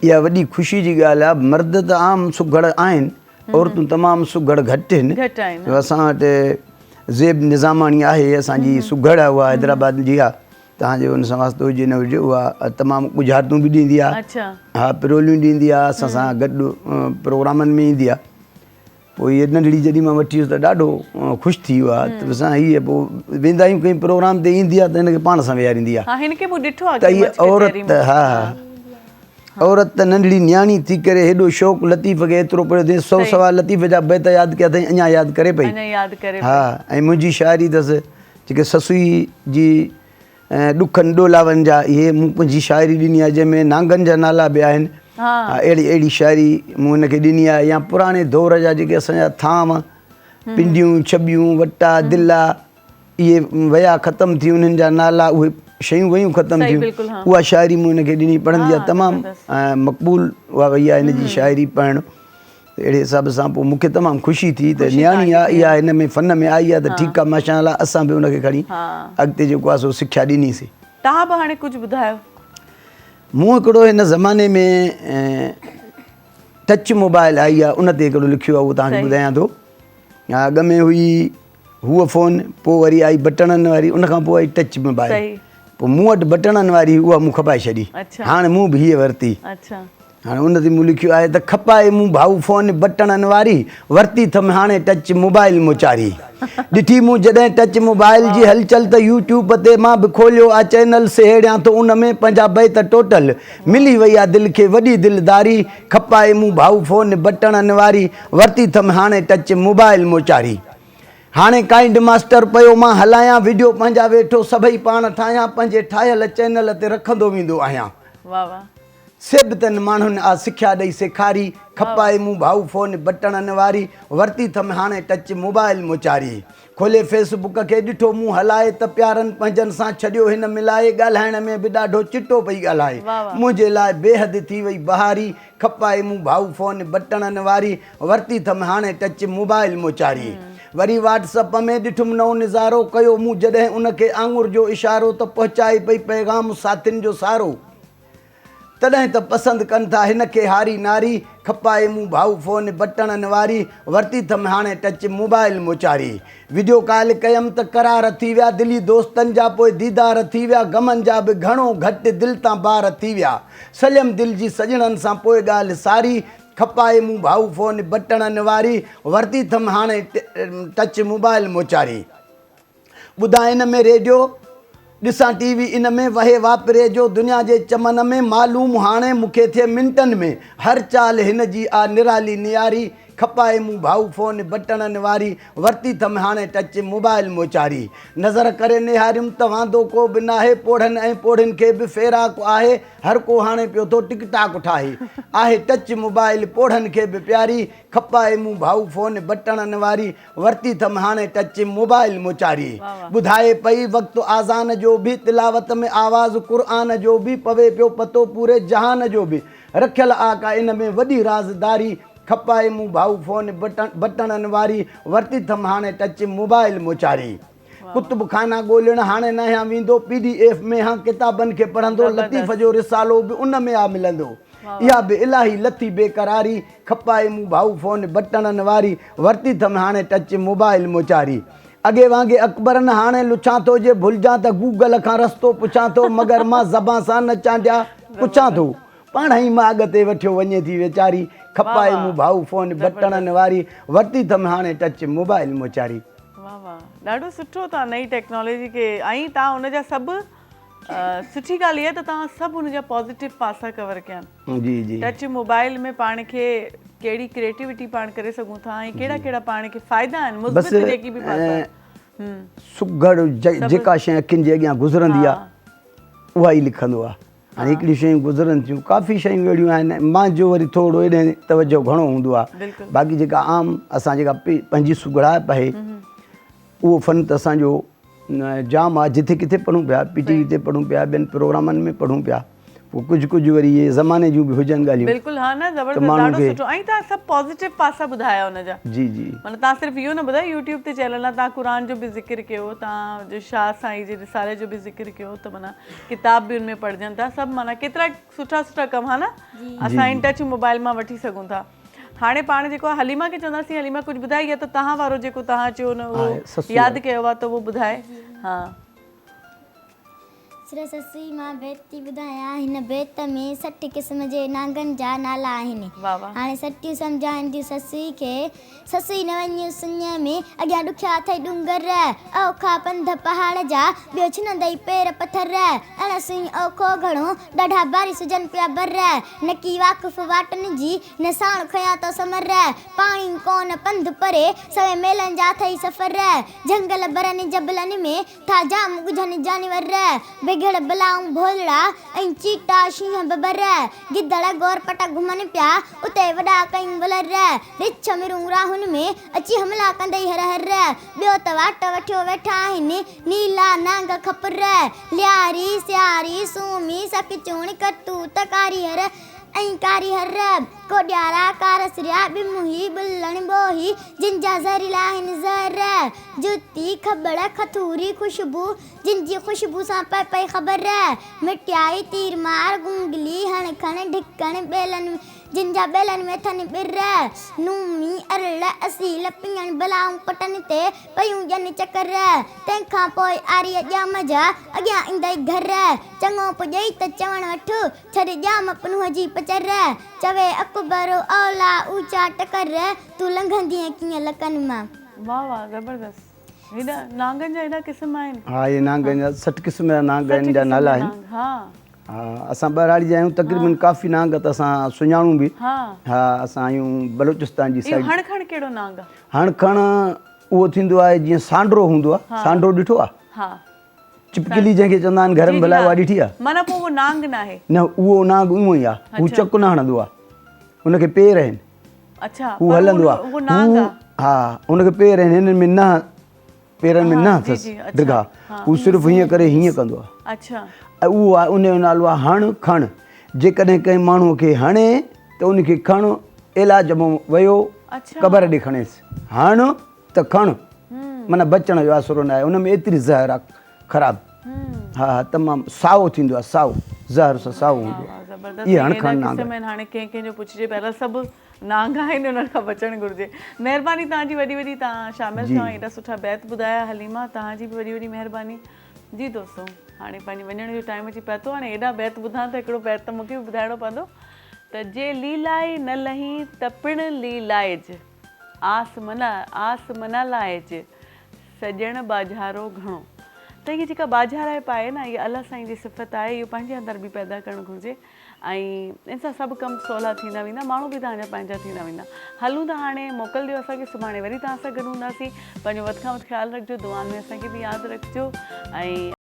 इहा वॾी ख़ुशी जी ॻाल्हि आहे। मर्द त आम सुघड़ आहिनि, औरतूं तमामु सुघड़ घटि आहिनि। असां वटि ज़ेब निज़ामाणी आहे, असांजी सुघड़ आहे, उहा हैदराबाद जी आहे। तव्हांजो हुन सां वास्तो हुजे न हुजे, उहा तमामु गुजारतूं बि ॾींदी आहे। हा, पिरोलियूं ॾींदी आहे, असां सां गॾु प्रोग्रामनि में ईंदी आहे। पोइ हीअ नंढड़ी जॾहिं मां वठी वियुसि त ॾाढो ख़ुशि थी वियो आहे। त असां हीअ पोइ वेंदा आहियूं कंहिं प्रोग्राम ते, ईंदी आहे त हिनखे पाण सां विहारींदी आहे। त हीअ औरत, हा औरत त नंढड़ी नियाणी थी करे हेॾो शौक़ु लतीफ़ खे एतिरो पियो अथई, 100 सवा लतीफ़ जा बैत यादि कया अथई, अञा यादि करे पई। हा, ऐं मुंहिंजी शाइरी अथसि जेके ससुई जी ॾुखनि ॾोलावनि जा, इहे मूं पंहिंजी शाइरी ॾिनी आहे जंहिंमें नांगनि जा नाला बि आहिनि। अहिड़ी शाइरी मूं हिनखे ॾिनी आहे। या पुराणे दौर जा जेके असांजा थाम, पिंडियूं, छबियूं, वटा, दिला, इहे वया ख़तमु थी, उन्हनि जा नाला, उहे शयूं वयूं ख़तमु थियूं। उहा शाइरी मूं हिनखे ॾिनी, पढ़ंदी आहे, तमामु मक़बूल उहा वई आहे हिन जी शाइरी पढ़णु। अहिड़े हिसाब सां पोइ मूंखे तमामु ख़ुशी थी त नियाणी आहे इहा हिन में फ़न में आई आहे त ठीकु आहे, माशाअल्लाह। असां बि हुनखे खणी अॻिते जेको आहे सो सिख्या ॾिनीसीं। तव्हां बि हाणे कुझु ॿुधायो। मूं हिकिड़ो हिन ज़माने में टच मोबाइल आई आहे, उन ते हिकिड़ो लिखियो आहे, उहो तव्हांखे ॿुधायां थो। अॻ में हुई हूअ फ़ोन, पोइ वरी आई बटणनि वारी, उनखां पोइ आई टच मोबाइल। पोइ मूं वटि बटणनि वारी, उहा मूं खपाए छॾी। हाणे मूं बि हीअ वरिती। हाणे उन ते मूं लिखियो आहे त खपाए मूं भाऊ फ़ोन बटणनि वारी, वरिती थम हाणे टच मोबाइल मोचारी। ॾिठी मूं जॾहिं टच मोबाइल जी हलचल त यूट्यूब ते मां बि खोलियो आहे चैनल, सेहड़ियां त उन में पंहिंजा बैत टोटल, मिली वई आहे दिलि खे वॾी दिलदारी। खपाए मूं भाऊ फ़ोन बटणनि वारी, वरिती थम हाणे टच मोबाइल मोचारी। हाणे काइंड मास्टर पियो मां हलायां, वीडियो पंहिंजा वेठो सभई पाण ठाहियां, पंहिंजे ठाहियल चैनल ते रखंदो वेंदो आहियां। सिब तन माण्हुनि आ सिख्या ॾेई सेखारी। खपाए मूं भाऊ फ़ोन बटणनि वारी, वरिती थम हाणे टच मोबाइल मोचारी। खोले फेसबुक खे ॾिठो मूं हलाए त प्यारनि पंहिंजनि सां छॾियो हिन मिलाए, ॻाल्हाइण में बि ॾाढो चिटो पई ॻाल्हाए, मुंहिंजे लाइ बेहद थी वई बहारी। खपाए मूं भाऊ फ़ोन बटणनि वारी, वरिती थम हाणे टच मोबाइल मोचारी। वरी व्हाट्सअप में ॾिठुमि नओं नज़ारो, कयो मूं जॾहिं उनखे आङुर जो इशारो त पहुचाए पई पैगाम साथियुनि जो सारो। तॾहिं त पसंदि कनि था हिन खे हारी नारी। खपाए मूं भाऊ फ़ोन बटणनि वारी, वरिती थम हाणे टच मोबाइल मोचारी। वीडियो कॉल कयमि त करार थी विया, दिली दोस्तनि जा पोइ दीदार थी विया, गमनि जा बि घणो घटि दिलि तां बार थी विया, सॼम दिलि जी सॼणनि सां पोइ ॻाल्हि सारी। खपाए मूं भाऊ फ़ोन बटणनि वारी, वरिती थम हाणे टच मोबाइल मोचारी। ॿुधाए हिन में रेडियो, ॾिसां टीवी इन में, वहे वापिरे जो दुनिया जे चमन में, मालूम हाणे मूंखे थिए मिंटनि में, हर चाल हिन जी आ निराली नियारी। खपाए मूं भाऊ फ़ोन बटणनि वारी, वरिती थम हाणे टच मोबाइल मोचारी। नज़र करे निहारियुमि त वांदो को बि नाहे, पोढ़नि ऐं पोढ़ियुनि खे बि फेराक आहे, हर को हाणे पियो थो टिकटाक ठाहे, आहे टच मोबाइल पोढ़नि खे बि प्यारी। खपाए मूं भाऊ फ़ोन बटणनि वारी, वरिती थम हाणे टच मोबाइल मोचारी। ॿुधाए पई वक़्तु आज़ान जो बि, तिलावत में आवाज़ क़ुरान जो बि, पवे पियो पतो पूरे जहान जो बि, रखियल आका इन में वॾी राज़दारी। खपाए मूं भाऊ फ़ोन बटणनि वारी, वरिती थम हाणे टच मोबाइल मोचारी। कुतुब खाना ॻोल्हणु हाणे न या वेंदो, PDF में हा किताबनि खे पढ़ंदो, लतीफ़ जो रिसालो बि उन में आ मिलंदो, इहा बि इलाही लथी बेक़रारी। खपाए मूं भाऊ फ़ोन बटणनि वारी, वरिती थम हाणे टच मोबाइल मोचारी। अॻे वांगुरु अकबरनि हाणे लुछां थो, जे भुलिजां त गूगल खां रस्तो पुछां थो, मगर मां ज़बां सां न चांडिया पुछां थो, पाण ई मां अॻिते वठियो वञे थी वीचारी। खपाए मूं भाऊ फ़ोन बटणनि वारी, वरिती थम हाणे टच मोबाइल मोचारी। वाह वाह, ॾाढो सुठो तव्हां नई टेक्नोलॉजी खे ऐं तव्हां हुनजा सभु सुठी ॻाल्हि इहा त तव्हां सभु हुनजा पॉज़िटिव पासा कवर कया आहिनि। जी जी। टच मोबाइल में पाण खे कहिड़ी क्रिएटिविटी पाण करे सघूं था ऐं कहिड़ा कहिड़ा पाण खे फ़ाइदा आहिनि, मुस्बित जेकी बि पासा। सुघड़ जेका शइ अखियुनि जे अॻियां गुज़रंदी आहे उहा ई लिखंदो आहे। हाणे हिकिड़ी शयूं गुज़रनि थियूं, काफ़ी शयूं अहिड़ियूं आहिनि, मुंहिंजो वरी थोरो एॾे तवजो घणो हूंदो आहे। बाक़ी जेका आम असां जेका पंहिंजी सुघड़ाइप आहे, उहो फ़न त असांजो जाम आहे। जिथे किथे पढ़ूं पिया, PTV ते पढ़ूं पिया, ॿियनि प्रोग्रामनि में पढ़ूं पिया, पोइ कुझु कुझु वरी इहे ज़माने जूं बि हुजनि ॻाल्हियूं। बिल्कुलु हा न, ज़बरदस्त, माण्हुनि ॾाढो खे सुठो। ऐं तव्हां सभु पॉज़िटिव पासा ॿुधाया हुनजा। जी जी। माना तव्हां सिर्फ़ु इहो न ॿुधायो, यूट्यूब ते चैनल आहे, तव्हां क़ुरान जो बि ज़िक्र कयो, तव्हां जो शाह साईं जे रिसाले जो बि ज़िक्र कयो, त माना किताब बि उनमें पढ़जनि था सभु, माना केतिरा सुठा सुठा कम हा न, असां इन टच मोबाइल मां वठी सघूं था। हाणे पाण जेको आहे हलीमा खे चवंदासीं, हलीमा कुझु ॿुधाई आहे त तव्हां वारो जेको तव्हां चयो न उहो यादि कयो आहे त उहो ॿुधाए। हा सिर्फ़ु ससुई मां बेत थी ॿुधायां। हिन बेत में 60 क़िस्म जे नांगनि जा नाला आहिनि। हाणे सटियूं सम्झाईंदियूं ससुई खे। ससुई न वञियूं सुञ में, अॻियां ॾुखिया अथई डुंगर, औखा पंध पहाड़ जा, ॿियो छिनंदई पेर पथर, अण सुई औखो घणो, ॾाढा भारी सुजनि पिया बर, नकी वाक़ुफ़ वाटनि जी, न साण खयां तो समर, पाणी कोन पंध परे, सवे मेलनि जा अथई सफ़र, झंगल बरनि जबलनि में था जाम ॻुझनि जानवर, बिगड़ बलाऊं भोलड़ा ऐं चीटा शींह बबर, गिदड़ गोरपटा घुमनि पिया उते वॾा कयूं वलर, रिछ मिरूं राहुनि में अची हमला कंदई हर हर, ॿियो त वाट वठियो वेठा आहिनि नीला नांग खपुर, लियारी सियारी सूमी सक चूण कटू तकारी हर ऐं कारी हर, कोॾियारा कारसरिया बिमुही बुलण बोही, जिंजा ज़हरीला आहिनि ज़हर, जुती खबड़ खथूरी खुशबू, जिनजी खुशबू सां पए पई ख़बर, मिटियाई तीर मार गुंगली हण खण ढिकण ॿेलनि, जिनजा ॿेलनि में थनि ॿिर, नूमी अरड़ असील पियण बलाऊं पटनि ते पयूं ॼनि चकर, तंहिंखां पोइ आरीअ ॼाम जा अॻियां ईंदई घर, चङो पुॼई त चवण वठु छॾ ॼाम पनुह जी पचर, चवे अकबर औला ऊचा टकर, तूं लंघंदीअ कीअं लकनि मां। वाह वाह, ज़बरदस्त। हेॾा नांगनि जा हेॾा क़िस्म आहिनि। हा, इहे नांगनि जा 60 क़िस्म जा नांग आहिनि जा नाला आहिनि। हा हा, असां ॿराड़ी जा आहियूं, तक़रीबन काफ़ी नांग त असां सुञाणूं बि। हा असां आहियूं बलूचिस्तान जी साइड। हण खण कहिड़ो नांग आहे? हण खण उहो थींदो आहे जीअं सांडरो हूंदो आहे, सांडरो ॾिठो आहे, हा चिपकिली जंहिंखे चवंदा आहिनि घर में भला, उहा ॾिठी आहे? माना पोइ उहो नांग न आहे? न, उहो नांग उहो ई आहे, उहो चक न हणंदो आहे, उनखे पेर आहिनि। अच्छा, हू हलंदो आहे। हा, उनखे पेर आहिनि, हिननि में न, पेरनि में न अथसि ड्रिघा, हू सिर्फ़ु हीअं करे हीअं कंदो आहे। अच्छा, ऐं उहो आहे, उनजो नालो आहे हण खण। जेकॾहिं कंहिं माण्हूअ खे हणे त उनखे खण, इलाज मां वियो क़बर ॾे खणेसि, हण त खण, माना बचण जो आसरो न आहे, उन में एतिरी ज़हर आहे ख़राबु। हा हा, तमामु साओ थींदो आहे, साओ ज़हर सां साओ हूंदो आहे। इहे हण खण नांग। हाणे कंहिं कंहिंजो पुछिजे, पहिरियों सभु नांग आहिनि, उन्हनि खां बचणु घुरिजे। महिरबानी तव्हांजी वॾी वॾी, तव्हां शामिलु थियो, एॾा सुठा बैत ॿुधाया। हलीमा, तव्हांजी बि वॾी वॾी महिरबानी। जी दोस्तों, हाणे पंहिंजे वञण जो टाइम अची पए थो। हाणे एॾा बैत ॿुधां त हिकिड़ो बैत त मूंखे बि ॿुधाइणो पवंदो त जे लीलाए न लही त पिणु लीलाइज, आस मना लाइज, सॼण बाझारो घणो। त इहे जेका बाझाराए पाए न, इहा अलाह साईं जी सिफ़त आहे, इहो पंहिंजे अंदरि बि पैदा करणु घुरिजे, ऐं इन सां सभु कम सवला थींदा वेंदा, माण्हू बि तव्हांजा पंहिंजा थींदा वेंदा। हलूं था हाणे, मोकल ॾियो असांखे, सुभाणे वरी तव्हां सां गॾु हूंदासीं। पंहिंजो वधि खां वधि ख़्यालु रखिजो, दुआनि में असांखे बि यादि रखिजो, ऐं